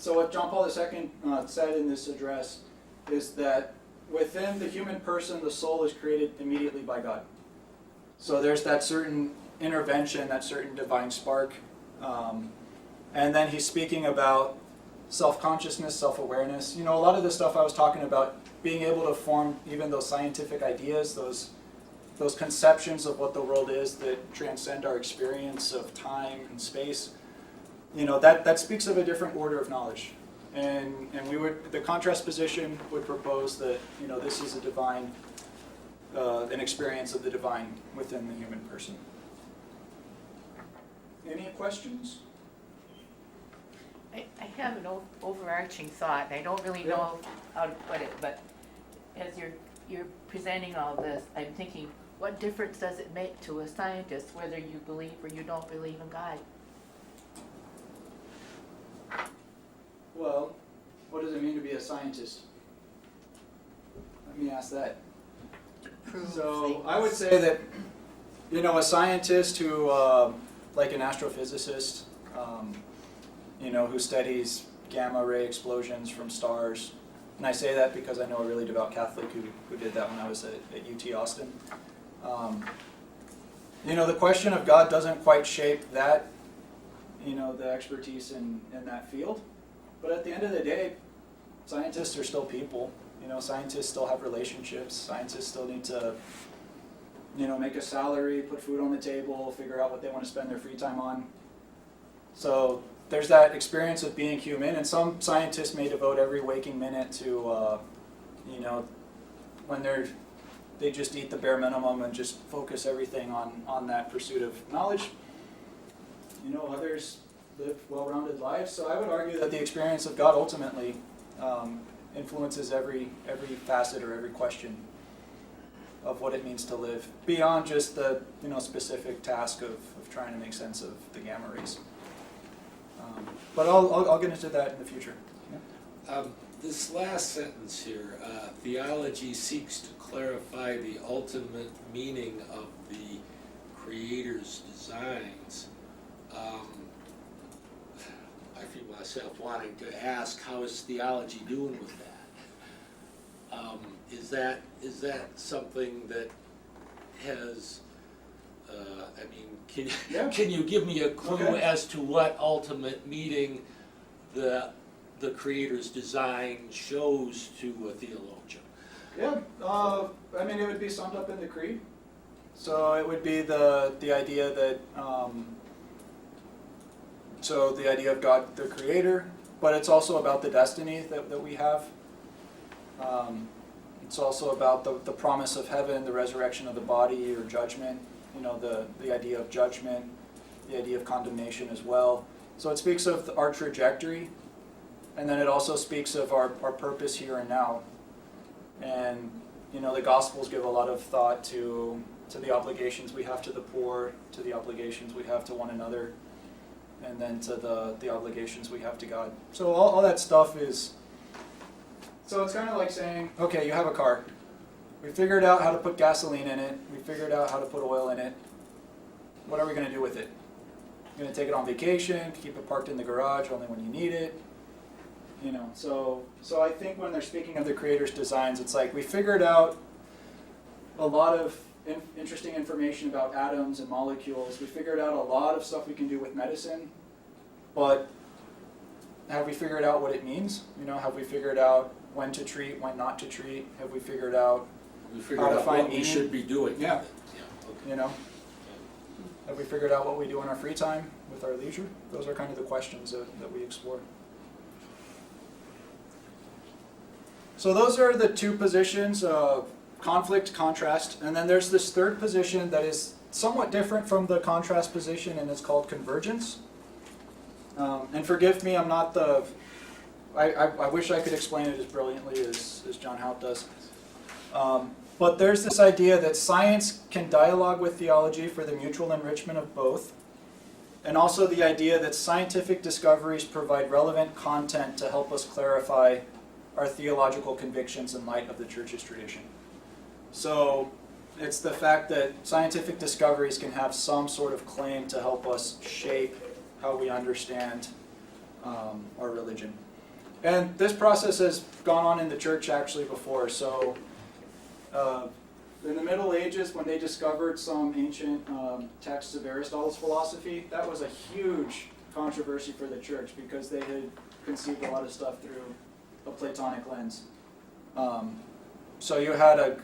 what John Paul II said in this address is that within the human person, the soul is created immediately by God. So there's that certain intervention, that certain divine spark. And then he's speaking about self-consciousness, self-awareness. You know, a lot of the stuff I was talking about, being able to form even those scientific ideas, those conceptions of what the world is that transcend our experience of time and space, you know, that speaks of a different order of knowledge. And the contrast position would propose that, you know, this is a divine, an experience of the divine within the human person. Any questions? I have an overarching thought, and I don't really know how to put it, but as you're presenting all this, I'm thinking, what difference does it make to a scientist whether you believe or you don't believe in God? Well, what does it mean to be a scientist? Let me ask that. Prove So things. I would say that, you know, a scientist who, like an astrophysicist, you know, who studies gamma ray explosions from stars, and I say that because I know a really devout Catholic who did that when I was at UT Austin. You know, the question of God doesn't quite shape that, you know, the expertise in that field. But at the end of the day, scientists are still people. You know, scientists still have relationships. Scientists still need to, you know, make a salary, put food on the table, figure out what they want to spend their free time on. So there's that experience of being human, and some scientists may devote every waking minute to, you know, when they just eat the bare minimum and just focus everything on that pursuit of knowledge. You know, others live well-rounded lives. So I would argue that the experience of God ultimately influences every facet or every question of what it means to live, beyond just the, you know, specific task of trying to make sense of the gamma rays. But I'll get into that in the future. Yeah. This last sentence here, theology seeks to clarify the ultimate meaning of the Creator's designs. I feel myself wanting to ask, how is theology doing with that? Is that something that has, I mean, can you give me a clue as to what ultimate meaning the Creator's design shows to a theologian? Yeah, I mean, it would be summed up in the creed. So it would be the idea that, so the idea of God, the Creator, but it's also about the destiny that we have. It's also about the promise of heaven, the resurrection of the body, or judgment. You know, the idea of judgment, the idea of condemnation as well. So it speaks of our trajectory, and then it also speaks of our purpose here and now. And, you know, the Gospels give a lot of thought to the obligations we have to the poor, to the obligations we have to one another, and then to the obligations we have to God. So all that stuff is, so it's kind of like saying, okay, you have a car. We figured out how to put gasoline in it. We figured out how to put oil in it. What are we going to do with it? You're going to take it on vacation, keep it parked in the garage only when you need it. You know, so I think when they're speaking of the Creator's designs, it's like we figured out a lot of interesting information about atoms and molecules. We figured out a lot of stuff we can do with medicine, but have we figured out what it means? You know, have we figured out when to treat, when not to treat? Have we figured out how to find what we meaning? should be doing? Yeah. Okay. You know, have we figured out what we do in our free time with our leisure? Those are kind of the questions that we explore. So those are the two positions, conflict, contrast, and then there's this third position that is somewhat different from the contrast position, and it's called convergence. And forgive me, I'm not the, I wish I could explain it as brilliantly as John Haupt does. But there's this idea that science can dialogue with theology for the mutual enrichment of both, and also the idea that scientific discoveries provide relevant content to help us clarify our theological convictions in light of the Church's tradition. So it's the fact that scientific discoveries can have some sort of claim to help us shape how we understand our religion. And this process has gone on in the church actually before. So in the Middle Ages, when they discovered some ancient texts of Aristotle's philosophy, that was a huge controversy for the church because they had conceived a lot of stuff through a Platonic lens. So you had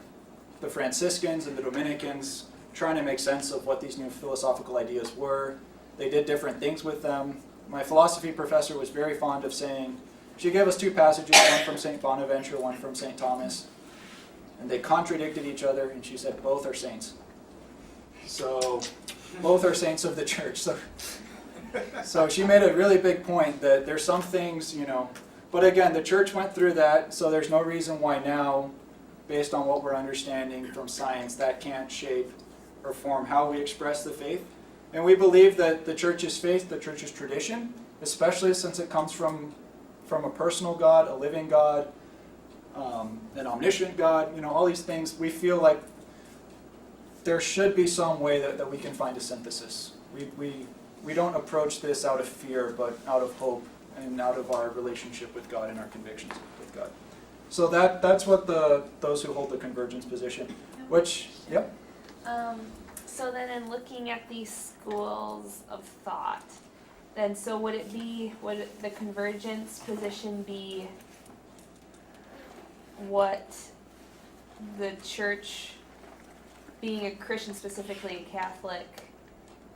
the Franciscans and the Dominicans trying to make sense of what these new philosophical ideas were. They did different things with them. My philosophy professor was very fond of saying, she gave us two passages, one from St. Bonaventure, one from St. Thomas, and they contradicted each other, and she said, both are saints. So, both are saints of the church. So she made a really big point that there's some things, but again, the church went through that, so there's no reason why now, based on what we're understanding from science, that can't shape or form how we express the faith. And we believe that the church's faith, the church's tradition, especially since it comes from a personal God, a living God, an omniscient God, all these things, we feel like there should be some way that we can find a synthesis. We don't approach this out of fear, but out of hope and out of our relationship with God and our convictions with God. So that's what those who hold the convergence position, which, yep. So then in looking at these schools of thought, then so would the convergence position be what the church, being a Christian, specifically a Catholic,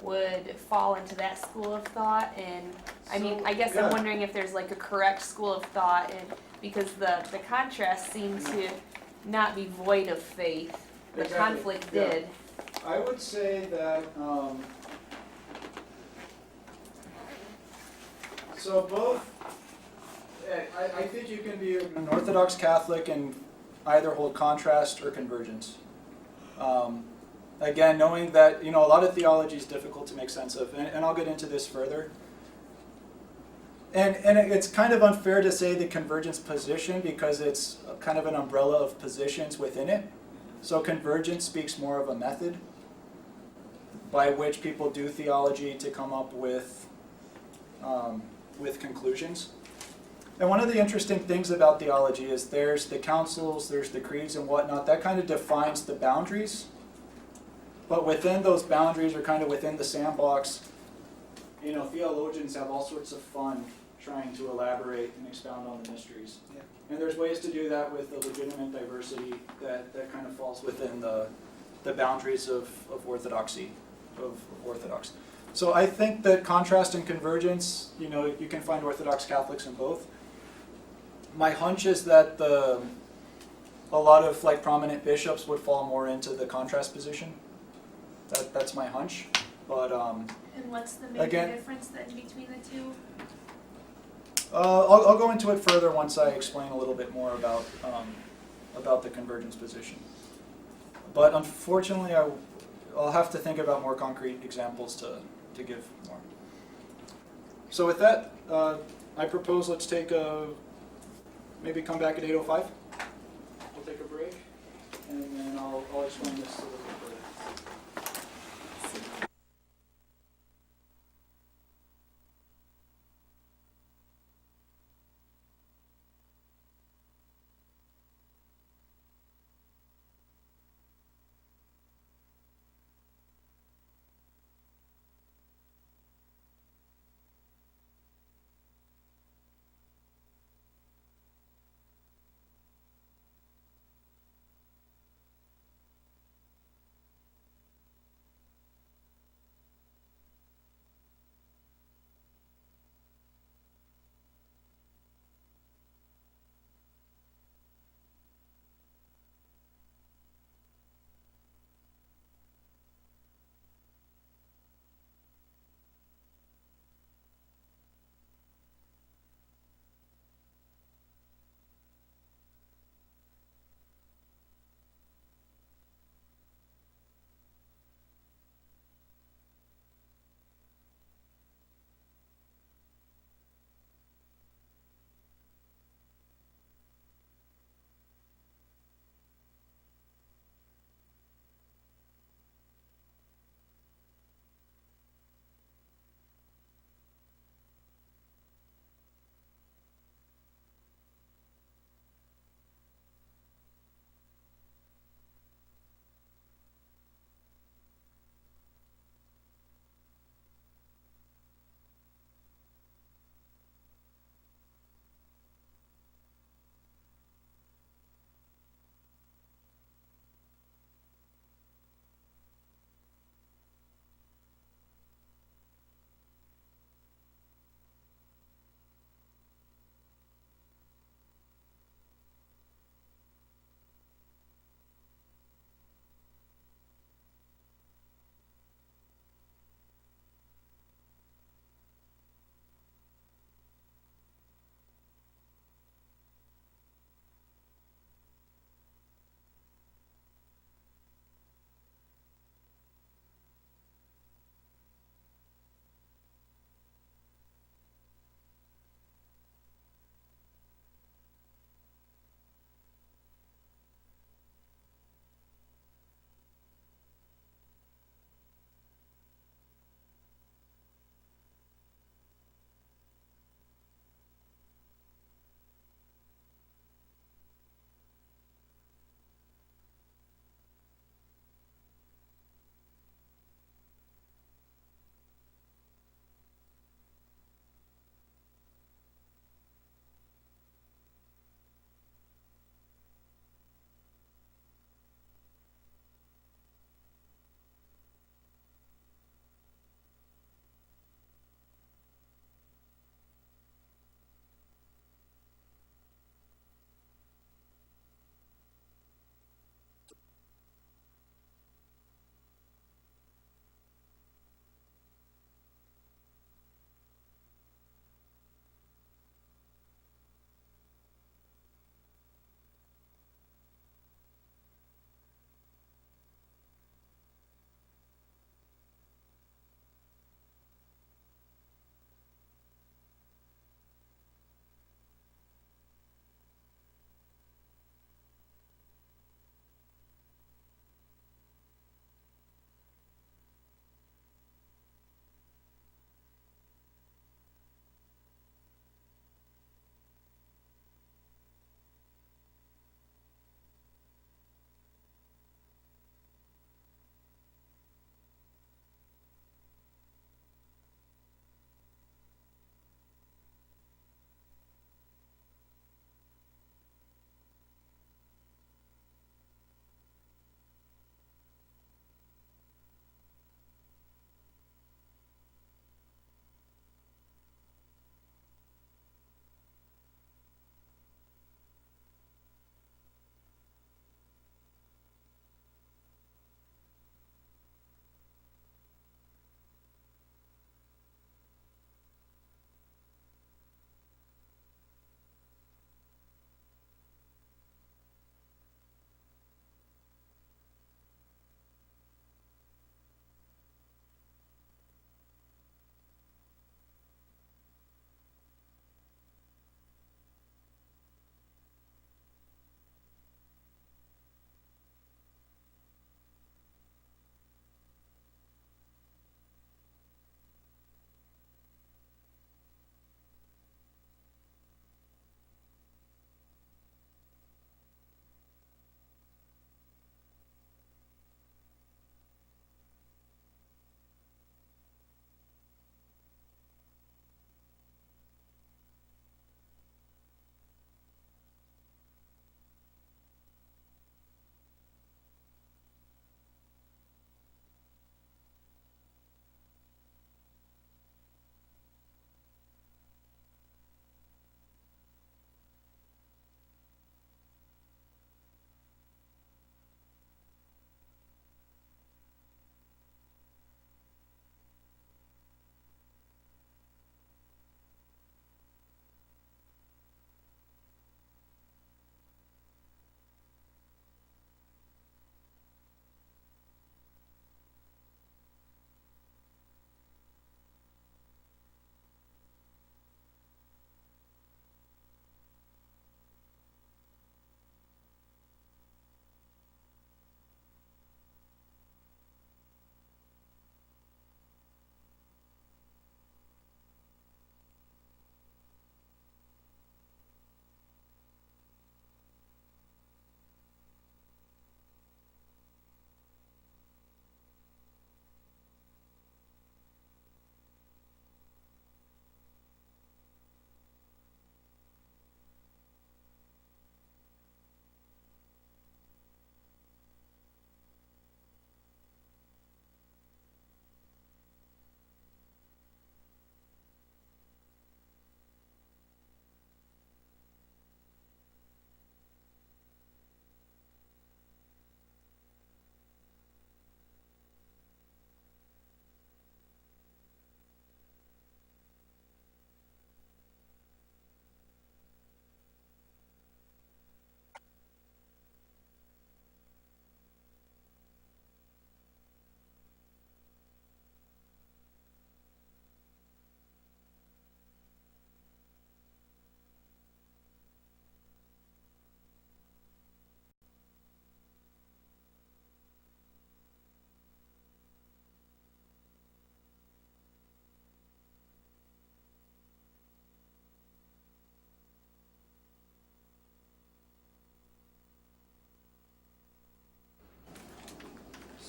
would fall into that school of thought? And I guess yeah. I'm wondering if there's like a correct school of thought, and because the contrast seemed to not be void of faith, the Exactly, conflict yeah. did. I would say that, so both, I think you can be an Orthodox Catholic and either hold contrast or convergence. Again, knowing that, a lot of theology is difficult to make sense of, and I'll get into this further. And it's kind of unfair to say the convergence position because it's kind of an umbrella of positions within it. So convergence speaks more of a method by which people do theology to come up with conclusions. And one of the interesting things about theology is there's the councils, there's the creeds and whatnot, that kind of defines the boundaries. But within those boundaries, or kind of within the sandbox, theologians have all sorts of fun trying to elaborate and expound on the mysteries. Yeah. And there's ways to do that with a legitimate diversity that kind of falls within the boundaries of orthodoxy, of Orthodox. So I think that contrast and convergence, you can find Orthodox Catholics in both. My hunch is that a lot of prominent bishops would fall more into the contrast position. That's my hunch. But And what's the major again, difference then between the two? I'll go into it further once I explain a little bit more about the convergence position. But unfortunately, I'll have to think about more concrete examples to give more. So with that, I propose let's maybe come back at 8:05. We'll take a break, and then I'll explain this a little bit further.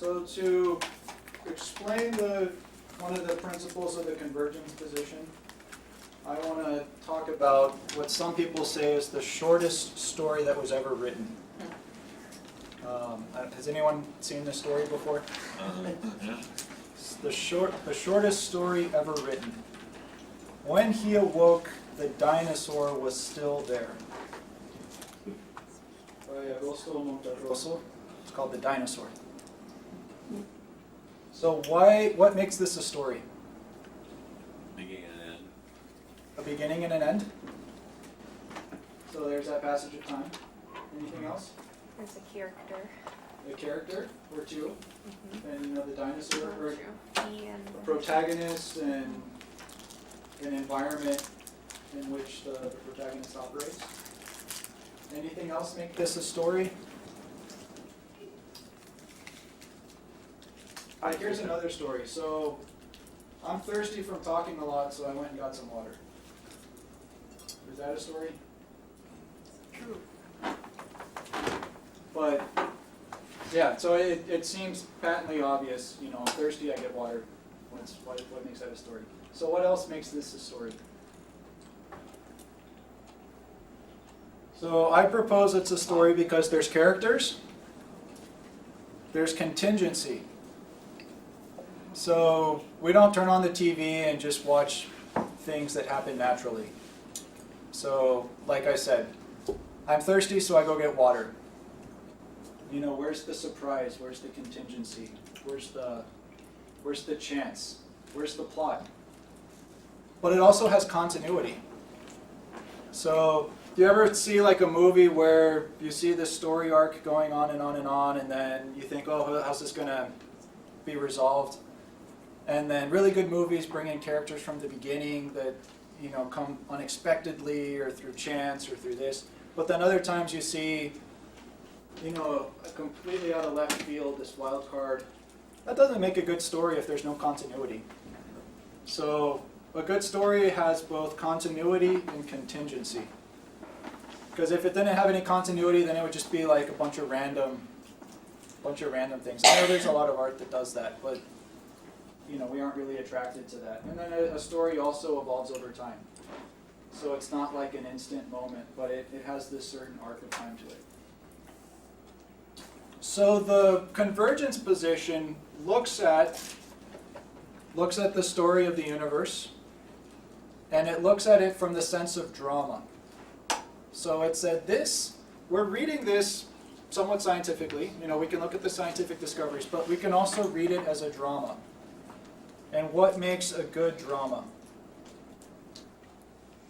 So to explain one of the principles of the convergence position, I want to talk about what some people say is the shortest story that was ever written. Has anyone seen this story before? It's the shortest story ever written. When he awoke, the dinosaur was still there. It's called The Dinosaur. So what makes this a story? Beginning and end. A beginning and an end? So there's that passage of time. Anything else? There's a character. A character or two, and you know the dinosaur, or And a protagonist and an environment in which the protagonist operates. Anything else make this a story? Here's another story. So I'm thirsty from talking a lot, so I went and got some water. Is that a story? True. But yeah, so it seems patently obvious. You know, I'm thirsty, I get water. What makes that a story? So what else makes this a story? So I propose it's a story because there's characters, there's contingency. So we don't turn on the TV and just watch things that happen naturally. So, like I said, I'm thirsty, so I go get water. You know, where's the surprise? Where's the contingency? Where's the chance? Where's the plot? But it also has continuity. So, do you ever see like a movie where you see this story arc going on and on and on, and then you think, oh, how's this going to be resolved? And then really good movies bring in characters from the beginning that, you know, come unexpectedly or through chance or through this. But then other times you see, you know, a completely out of left field, this wild card. That doesn't make a good story if there's no continuity. So a good story has both continuity and contingency. Because if it didn't have any continuity, then it would just be like a bunch of random things. I know there's a lot of art that does that, but you know, we aren't really attracted to that. And then a story also evolves over time. So it's not like an instant moment, but it has this certain arc of time to it. So the convergence position looks at the story of the universe, and it looks at it from the sense of drama. So it said this, we're reading this somewhat scientifically. You know, we can look at the scientific discoveries, but we can also read it as a drama. And what makes a good drama?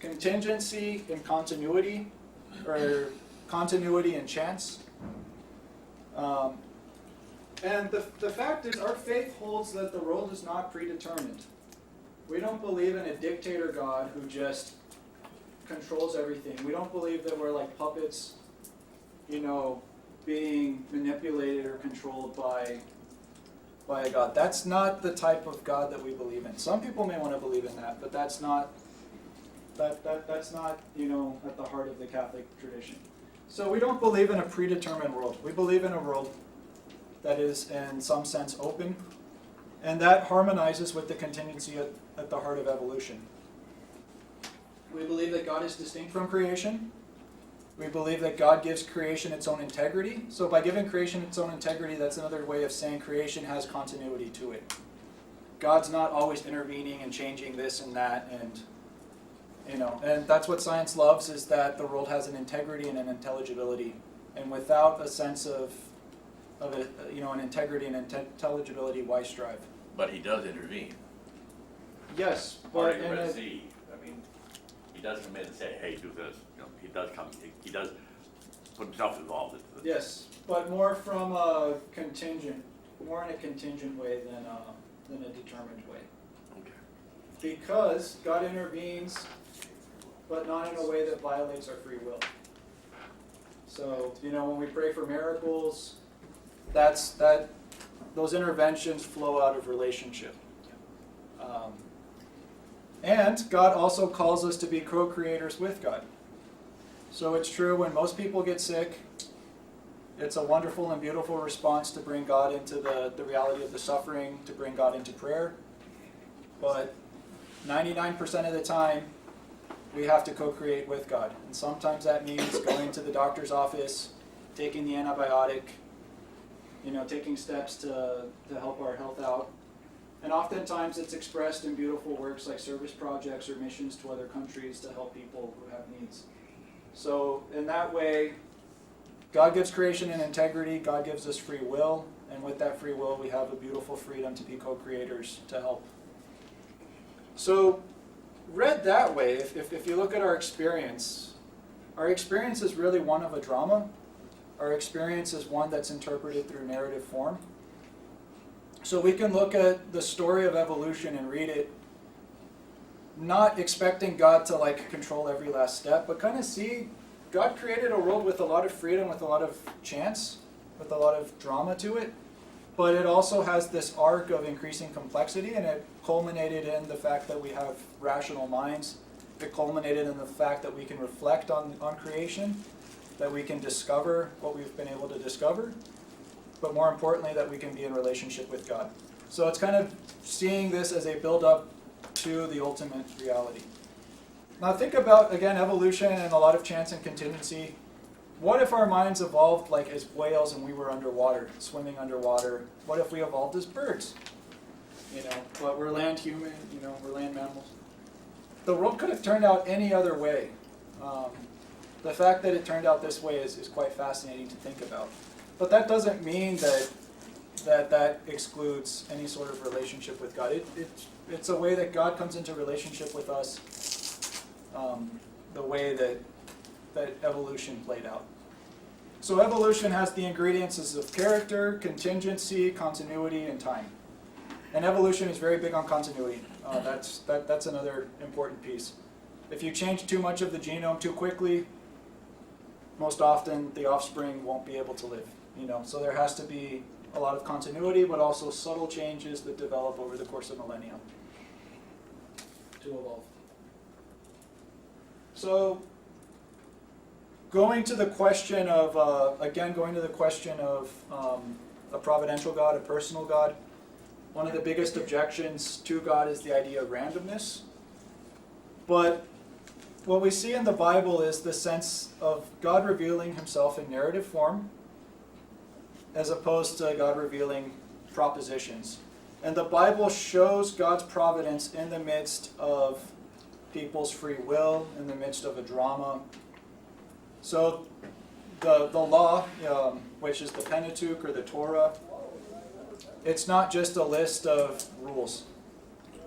Contingency and continuity, or continuity and chance. And the fact is, our faith holds that the world is not predetermined. We don't believe in a dictator God who just controls everything. We don't believe that we're like puppets, you know, being manipulated or controlled by a God. That's not the type of God that we believe in. Some people may want to believe in that, but that's not you know, at the heart of the Catholic tradition. So we don't believe in a predetermined world. We believe in a world that is in some sense open, and that harmonizes with the contingency at the heart of evolution. We believe that God is distinct from creation. We believe that God gives creation its own integrity. So by giving creation its own integrity, that's another way of saying creation has continuity to it. God's not always intervening and changing this and that, and you know, and that's what science loves, is that the world has an integrity and an intelligibility. And without a sense of it, you know, an integrity and intelligibility, why strive? But he does intervene. Yes, Part but of in Red a, Sea, I mean, he does come in and say, hey, do this. You know, he does put himself involved into this. yes, but more from a contingent, more in a contingent way than a determined way. Okay. Because God intervenes, but not in a way that violates our free will. So, you know, when we pray for miracles, those interventions flow out of relationship. And God also calls us to be co-creators with God. So it's true when most people get sick, It's a wonderful and beautiful response to bring God into the reality of the suffering, to bring God into prayer. But 99% of the time, we have to co-create with God. And sometimes that means going to the doctor's office, taking the antibiotic, taking steps to help our health out. And oftentimes it's expressed in beautiful works like service projects or missions to other countries to help people who have needs. So in that way, God gives creation and integrity, God gives us free will, and with that free will we have a beautiful freedom to be co-creators to help. So read that way, if you look at our experience is really one of a drama. Our experience is one that's interpreted through narrative form. So we can look at the story of evolution and read it, not expecting God to control every last step, but kind of see God created a world with a lot of freedom, with a lot of chance, with a lot of drama to it. But it also has this arc of increasing complexity, and it culminated in the fact that we have rational minds. It culminated in the fact that we can reflect on creation, that we can discover what we've been able to discover, but more importantly, that we can be in relationship with God. So it's kind of seeing this as a build-up to the ultimate reality. Now think about, again, evolution and a lot of chance and contingency. What if our minds evolved like as whales and we were underwater, swimming underwater? What if we evolved as birds? But we're land human, we're land mammals. The world could have turned out any other way. The fact that it turned out this way is quite fascinating to think about. But that doesn't mean that excludes any sort of relationship with God. It's a way that God comes into relationship with us, the way that evolution played out. So evolution has the ingredients of character, contingency, continuity, and time. And evolution is very big on continuity. That's another important piece. If you change too much of the genome too quickly, most often the offspring won't be able to live. So there has to be a lot of continuity, but also subtle changes that develop over the course of millennia to evolve. So going to the question of a providential God, a personal God, one of the biggest objections to God is the idea of randomness. But what we see in the Bible is the sense of God revealing himself in narrative form, as opposed to God revealing propositions. And the Bible shows God's providence in the midst of people's free will, in the midst of a drama. So the law, which is the Pentateuch or the Torah, it's not just a list of rules.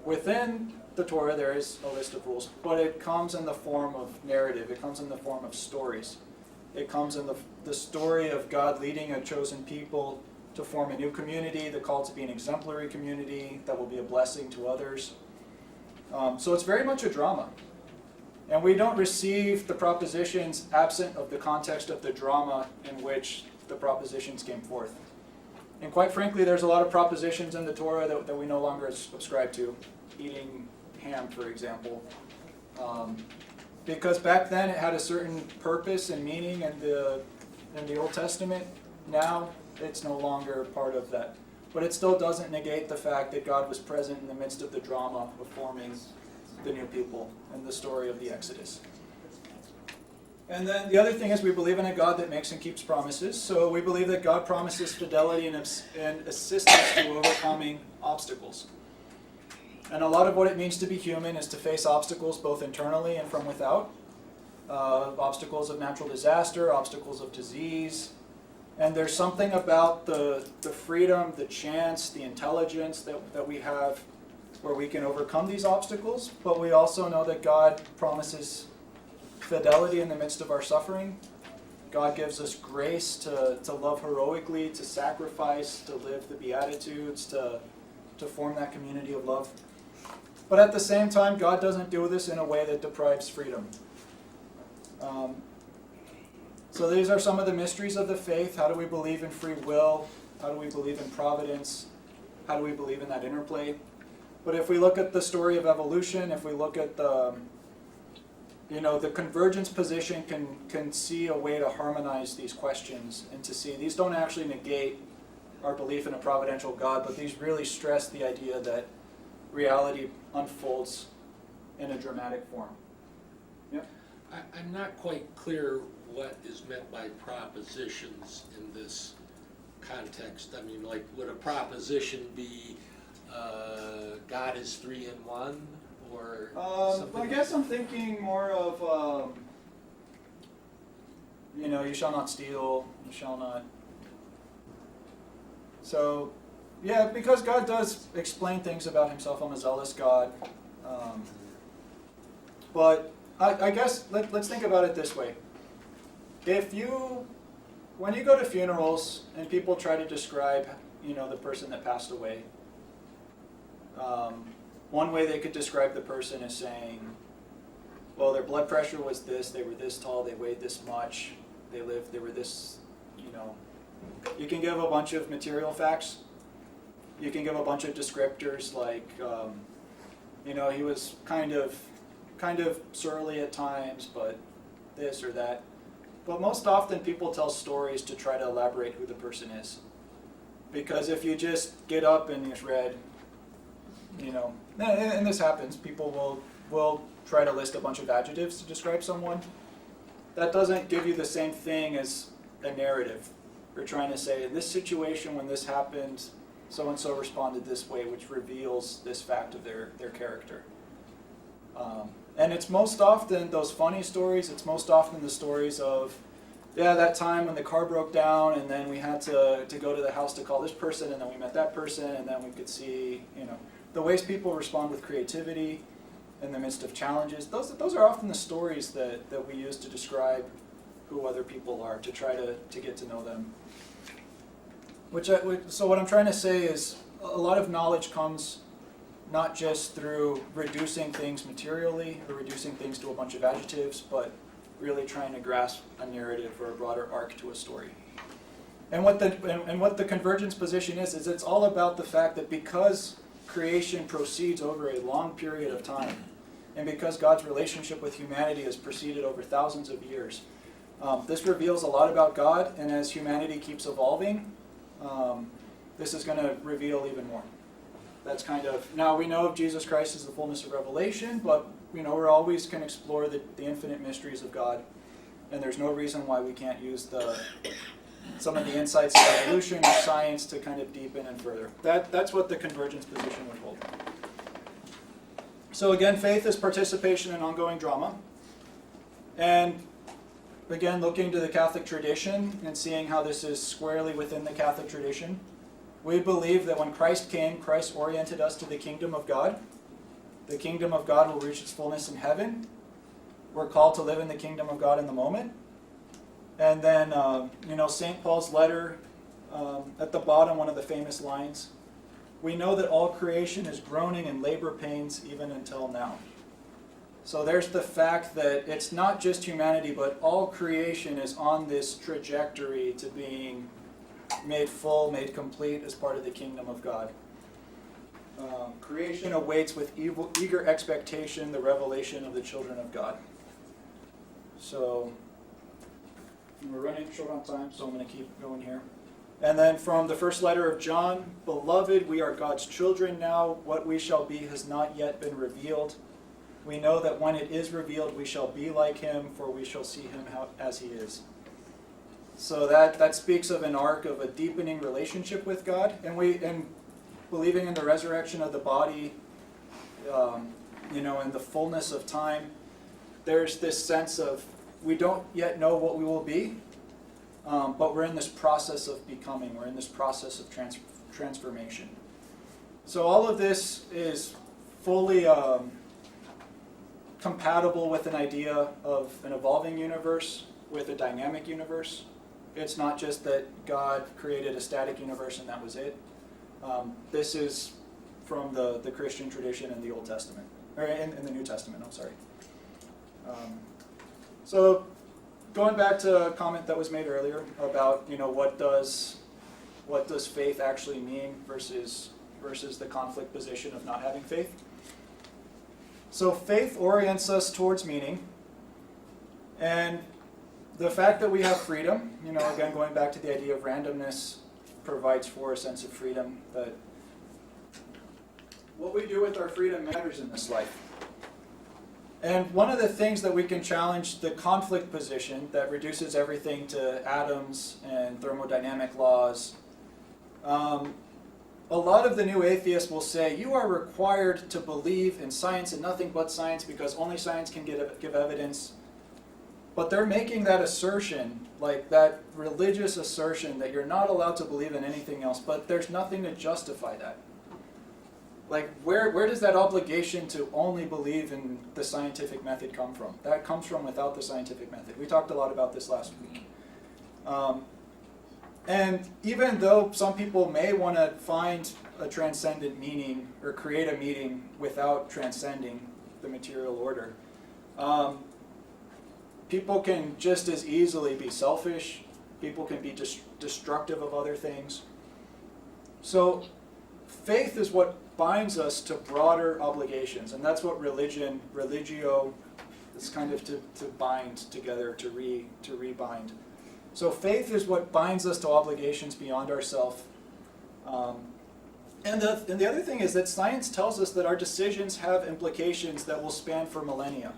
Within the Torah there is a list of rules, but it comes in the form of narrative. It comes in the form of stories. It comes in the story of God leading a chosen people to form a new community, the call to be an exemplary community that will be a blessing to others. So it's very much a drama. And we don't receive the propositions absent of the context of the drama in which the propositions came forth. And quite frankly, there's a lot of propositions in the Torah that we no longer subscribe to. Eating ham, for example. Because back then it had a certain purpose and meaning in the Old Testament. Now it's no longer part of that. But it still doesn't negate the fact that God was present in the midst of the drama of forming the new people and the story of the Exodus. And then the other thing is we believe in a God that makes and keeps promises. So we believe that God promises fidelity and assistance to overcoming obstacles. And a lot of what it means to be human is to face obstacles both internally and from without. Obstacles of natural disaster, obstacles of disease. And there's something about the freedom, the chance, the intelligence that we have where we can overcome these obstacles. But we also know that God promises fidelity in the midst of our suffering. God gives us grace to love heroically, to sacrifice, to live the Beatitudes, to form that community of love. But at the same time, God doesn't do this in a way that deprives freedom. So these are some of the mysteries of the faith. How do we believe in free will? How do we believe in providence? How do we believe in that interplay? But if we look at the story of evolution, if we look at the convergence position can see a way to harmonize these questions and to see these don't actually negate our belief in a providential God, but these really stress the idea that reality unfolds in a dramatic form. Yep. I'm not quite clear what is meant by propositions in this context. I mean, like, would a proposition be God is three in one, or something? I guess I'm thinking more of, you shall not steal, you shall not. So, yeah, because God does explain things about himself. I'm a zealous God. But I guess let's think about it this way. When you go to funerals and people try to describe, the person that passed away, one way they could describe the person is saying, well, their blood pressure was this, they were this tall, they weighed this much, they were this, You can give a bunch of material facts. You can give a bunch of descriptors like, he was kind of surly at times, but this or that. But most often people tell stories to try to elaborate who the person is. Because if you just get up and just read, and this happens, people will try to list a bunch of adjectives to describe someone. That doesn't give you the same thing as a narrative. You're trying to say, in this situation, when this happened, so-and-so responded this way, which reveals this fact of their character. And it's most often those funny stories, it's most often the stories of, that time when the car broke down, and then we had to go to the house to call this person, and then we met that person, and then we could see, the ways people respond with creativity in the midst of challenges. Those are often the stories that we use to describe who other people are, to try to get to know them. So what I'm trying to say is a lot of knowledge comes not just through reducing things materially or reducing things to a bunch of adjectives, but really trying to grasp a narrative or a broader arc to a story. And what the convergence position is it's all about the fact that because creation proceeds over a long period of time, and because God's relationship with humanity has proceeded over thousands of years, this reveals a lot about God, and as humanity keeps evolving, this is going to reveal even more. That's now we know of Jesus Christ as the fullness of revelation, but we always can explore the infinite mysteries of God, and there's no reason why we can't use some of the insights of evolution or science to kind of deepen and further. That's what the convergence position would hold. So again, faith is participation in ongoing drama. And again, looking to the Catholic tradition and seeing how this is squarely within the Catholic tradition, we believe that when Christ came, Christ oriented us to the kingdom of God. The kingdom of God will reach its fullness in heaven. We're called to live in the kingdom of God in the moment. And then, St. Paul's letter, at the bottom, one of the famous lines, we know that all creation is groaning in labor pains even until now. So there's the fact that it's not just humanity, but all creation is on this trajectory to being made full, made complete as part of the kingdom of God. Creation awaits with eager expectation the revelation of the children of God. So we're running short on time, so I'm going to keep going here. And then from the first letter of John, Beloved, we are God's children now. What we shall be has not yet been revealed. We know that when it is revealed, we shall be like him, for we shall see him as he is. So that speaks of an arc of a deepening relationship with God, and believing in the resurrection of the body, in the fullness of time. There's this sense of we don't yet know what we will be, but we're in this process of becoming. We're in this process of transformation. So all of this is fully compatible with an idea of an evolving universe, with a dynamic universe. It's not just that God created a static universe and that was it. This is from the Christian tradition in the Old Testament, or in the New Testament, I'm sorry. So going back to a comment that was made earlier about, what does faith actually mean versus the conflict position of not having faith. So faith orients us towards meaning, And the fact that we have freedom, again, going back to the idea of randomness, provides for a sense of freedom, that what we do with our freedom matters in this life. And one of the things that we can challenge, the conflict position that reduces everything to atoms and thermodynamic laws. A lot of the new atheists will say, you are required to believe in science and nothing but science because only science can give evidence. But they're making that assertion, like that religious assertion, that you're not allowed to believe in anything else, but there's nothing to justify that. Like, where does that obligation to only believe in the scientific method come from? That comes from without the scientific method. We talked a lot about this last week. And even though some people may want to find a transcendent meaning or create a meaning without transcending the material order, people can just as easily be selfish. People can be destructive of other things. So faith is what binds us to broader obligations, and that's what religio, is kind of to bind together, to rebind. So faith is what binds us to obligations beyond ourselves. And the other thing is that science tells us that our decisions have implications that will span for millennia.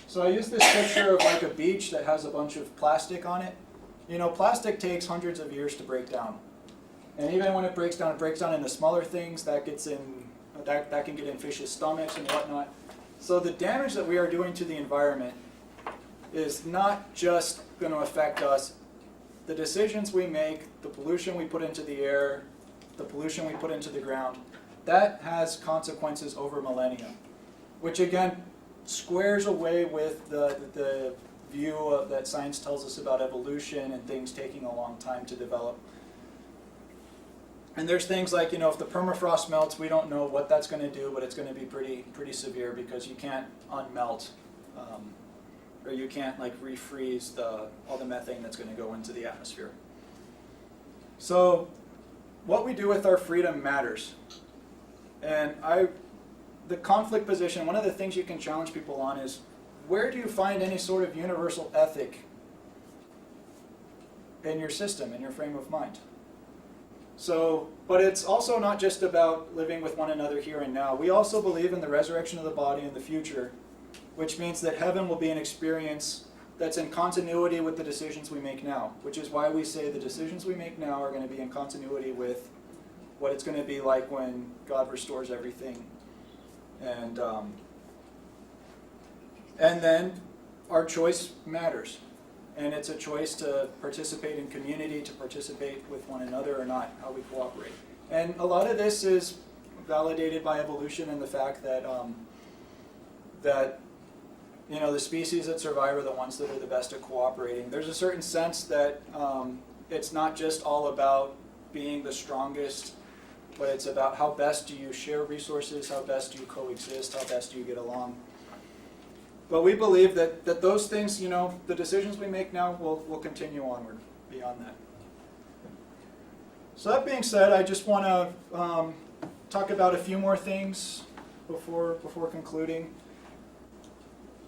So I use this picture of like a beach that has a bunch of plastic on it. Plastic takes hundreds of years to break down. And even when it breaks down into smaller things that can get in fish's stomachs and whatnot. So the damage that we are doing to the environment is not just going to affect us. The decisions we make, the pollution we put into the air, the pollution we put into the ground, that has consequences over millennia, which again squares away with the view that science tells us about evolution and things taking a long time to develop. And there's things like, if the permafrost melts, we don't know what that's going to do, but it's going to be pretty severe because you can't unmelt, or you can't refreeze all the methane that's going to go into the atmosphere. So what we do with our freedom matters. And the conflict position, one of the things you can challenge people on is, where do you find any sort of universal ethic in your system, in your frame of mind? So, but it's also not just about living with one another here and now. We also believe in the resurrection of the body in the future, which means that heaven will be an experience that's in continuity with the decisions we make now, which is why we say the decisions we make now are going to be in continuity with what it's going to be like when God restores everything. And then our choice matters. And it's a choice to participate in community, to participate with one another or not, how we cooperate. And a lot of this is validated by evolution and the fact that the species that survive are the ones that are the best at cooperating. There's a certain sense that it's not just all about being the strongest, but it's about how best do you share resources, how best do you coexist, how best do you get along. But we believe that those things, the decisions we make now will continue onward beyond that. So that being said, I just want to talk about a few more things before concluding.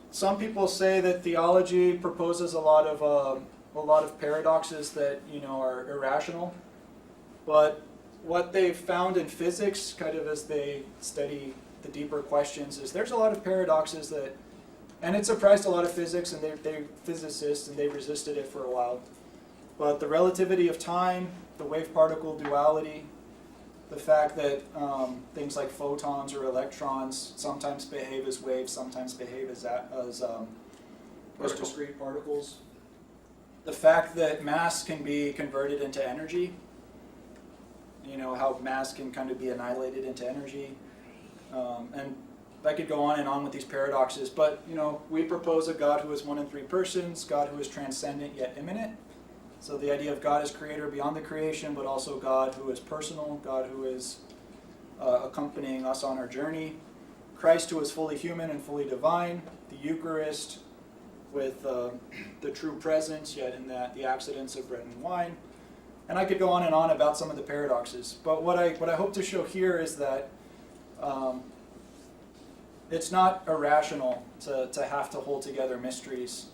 Some people say that theology proposes a lot of paradoxes that are irrational, but what they've found in physics, kind of as they study the deeper questions, is there's a lot of paradoxes that. And it surprised a lot of physics and they physicists, and they resisted it for a while. But the relativity of time, the wave-particle duality, the fact that things like photons or electrons sometimes behave as waves, sometimes behave as discrete particles. The fact that mass can be converted into energy, how mass can kind of be annihilated into energy. And I could go on and on with these paradoxes, but we propose a God who is one in three persons, God who is transcendent yet immanent. So the idea of God as creator beyond the creation, but also God who is personal, God who is accompanying us on our journey. Christ who is fully human and fully divine. The Eucharist with the true presence, yet in the accidents of bread and wine. And I could go on and on about some of the paradoxes. But what I hope to show here is that it's not irrational to have to hold together mysteries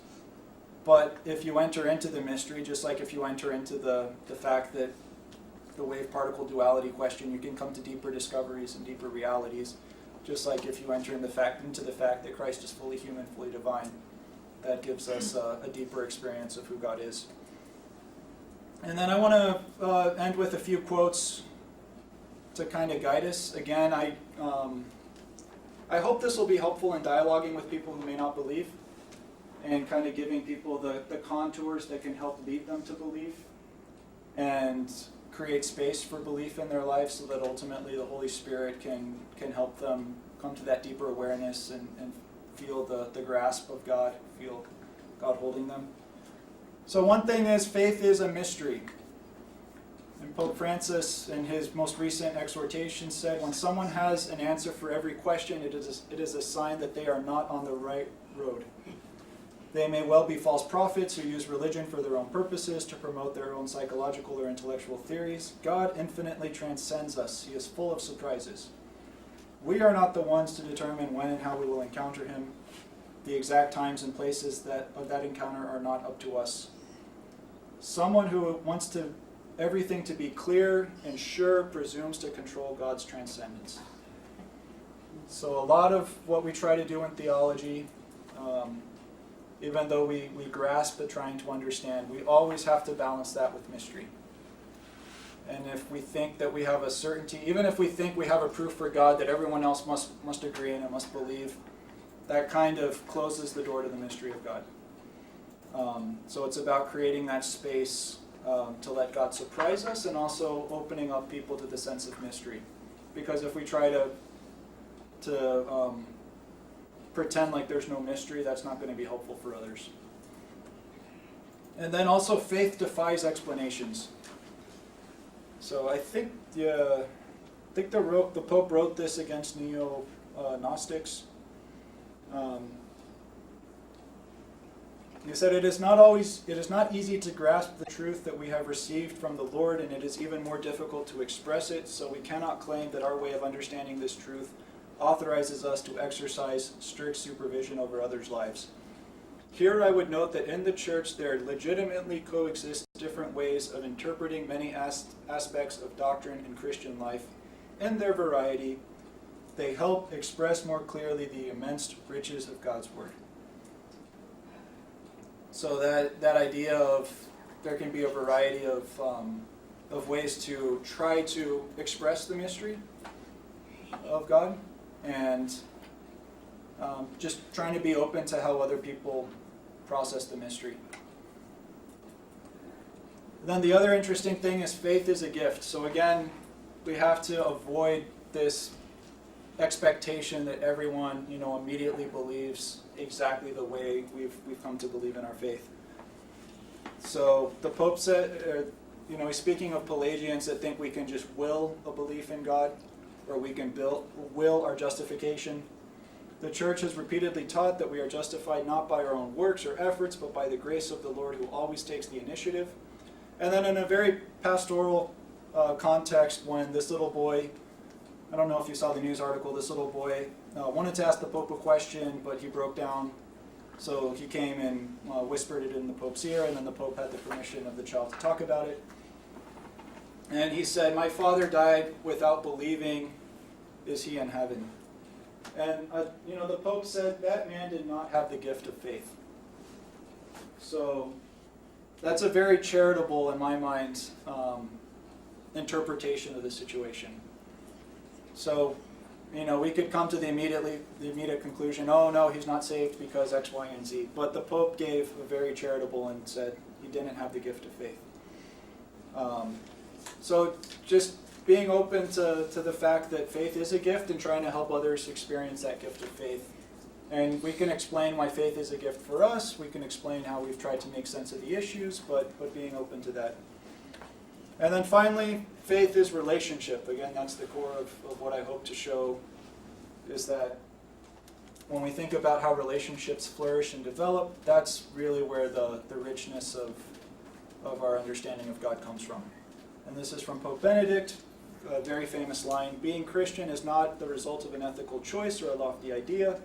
But if you enter into the mystery, just like if you enter into the fact that the wave-particle duality question, you can come to deeper discoveries and deeper realities. Just like if you enter into the fact that Christ is fully human, fully divine, that gives us a deeper experience of who God is. And then I want to end with a few quotes to kind of guide us. Again, I hope this will be helpful in dialoguing with people who may not believe, and kind of giving people the contours that can help lead them to believe and create space for belief in their lives, so that ultimately the Holy Spirit can help them come to that deeper awareness and feel the grasp of God, feel God holding them. So one thing is, faith is a mystery. And Pope Francis, in his most recent exhortation, said, when someone has an answer for every question, it is a sign that they are not on the right road. They may well be false prophets who use religion for their own purposes to promote their own psychological or intellectual theories. God infinitely transcends us. He is full of surprises. We are not the ones to determine when and how we will encounter him. The exact times and places of that encounter are not up to us. Someone who wants everything to be clear and sure presumes to control God's transcendence. So a lot of what we try to do in theology, even though we grasp at trying to understand, we always have to balance that with mystery. And if we think that we have a certainty, even if we think we have a proof for God that everyone else must agree in and must believe, that kind of closes the door to the mystery of God. So it's about creating that space to let God surprise us, and also opening up people to the sense of mystery. Because if we try to pretend like there's no mystery, that's not going to be helpful for others. And then also, faith defies explanations. So I think the Pope wrote this against neo-Gnostics. He said, it is not easy to grasp the truth that we have received from the Lord, and it is even more difficult to express it, so we cannot claim that our way of understanding this truth authorizes us to exercise strict supervision over others' lives. Here I would note that in the Church there legitimately coexist different ways of interpreting many aspects of doctrine in Christian life. In their variety, they help express more clearly the immense riches of God's Word. So that idea of there can be a variety of ways to try to express the mystery of God, and just trying to be open to how other people process the mystery. Then the other interesting thing is, faith is a gift. So again, we have to avoid this expectation that everyone, immediately believes exactly the way we've come to believe in our faith. So the Pope said, he's speaking of Pelagians that think we can just will a belief in God, or we can will our justification. The Church has repeatedly taught that we are justified not by our own works or efforts, but by the grace of the Lord, who always takes the initiative. And then in a very pastoral context, when this little boy, I don't know if you saw the news article, this little boy wanted to ask the Pope a question, but he broke down. So he came and whispered it in the Pope's ear, and then the Pope had the permission of the child to talk about it. And he said, "My father died without believing. Is he in heaven?" And the Pope said that man did not have the gift of faith. So that's a very charitable, in my mind, interpretation of the situation. So, we could come to the immediate conclusion, oh no, he's not saved because X, Y, and Z. But the Pope gave a very charitable and said he didn't have the gift of faith. So just being open to the fact that faith is a gift, and trying to help others experience that gift of faith. And we can explain why faith is a gift for us. We can explain how we've tried to make sense of the issues, but being open to that. And then finally, faith is relationship. Again, that's the core of what I hope to show, is that when we think about how relationships flourish and develop, that's really where the richness of our understanding of God comes from. And this is from Pope Benedict, a very famous line: "Being Christian is not the result of an ethical choice or a lofty idea,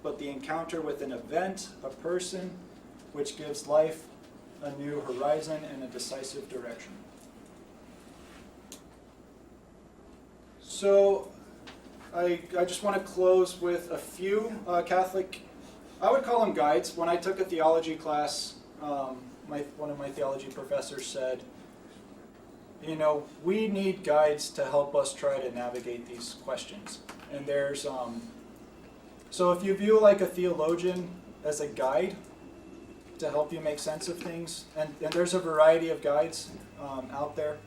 but the encounter with an event, a person, which gives life a new horizon and a decisive direction. So I just want to close with a few Catholic, I would call them guides. When I took a theology class, one of my theology professors said, you know, we need guides to help us try to navigate these questions. And there's, so if you view like a theologian as a guide to help you make sense of things, and there's a variety of guides out there.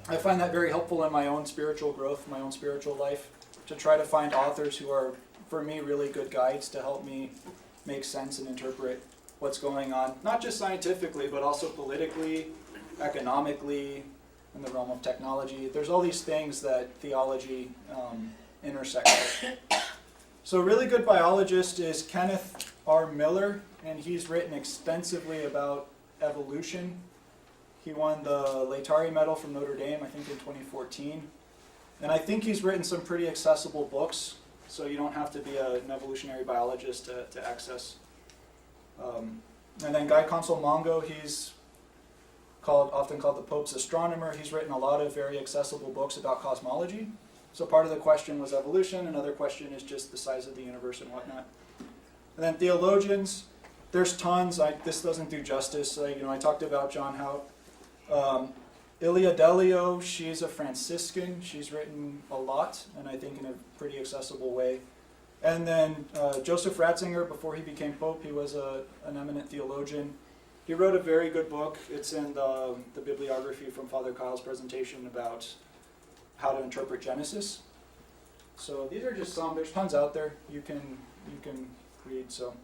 I find that very helpful in my own spiritual growth, my own spiritual life, to try to find authors who are, for me, really good guides to help me make sense and interpret what's going on, not just scientifically, but also politically, economically, in the realm of technology. There's all these things that theology intersects with. So a really good biologist is Kenneth R. Miller, and he's written extensively about evolution. He won the Laetare Medal from Notre Dame, I think in 2014. And I think he's written some pretty accessible books, so you don't have to be an evolutionary biologist to access. And then Guy Consolmongo, he's often called the Pope's astronomer. He's written a lot of very accessible books about cosmology. So part of the question was evolution, another question is just the size of the universe and whatnot. And then theologians, there's tons. This doesn't do justice. I talked about John Hout. Ilia Delio, she's a Franciscan. She's written a lot, and I think in a pretty accessible way. And then Joseph Ratzinger, before he became Pope, he was an eminent theologian. He wrote a very good book. It's in the bibliography from Father Kyle's presentation about how to interpret Genesis. So these are just some. There's tons out there you can read. So.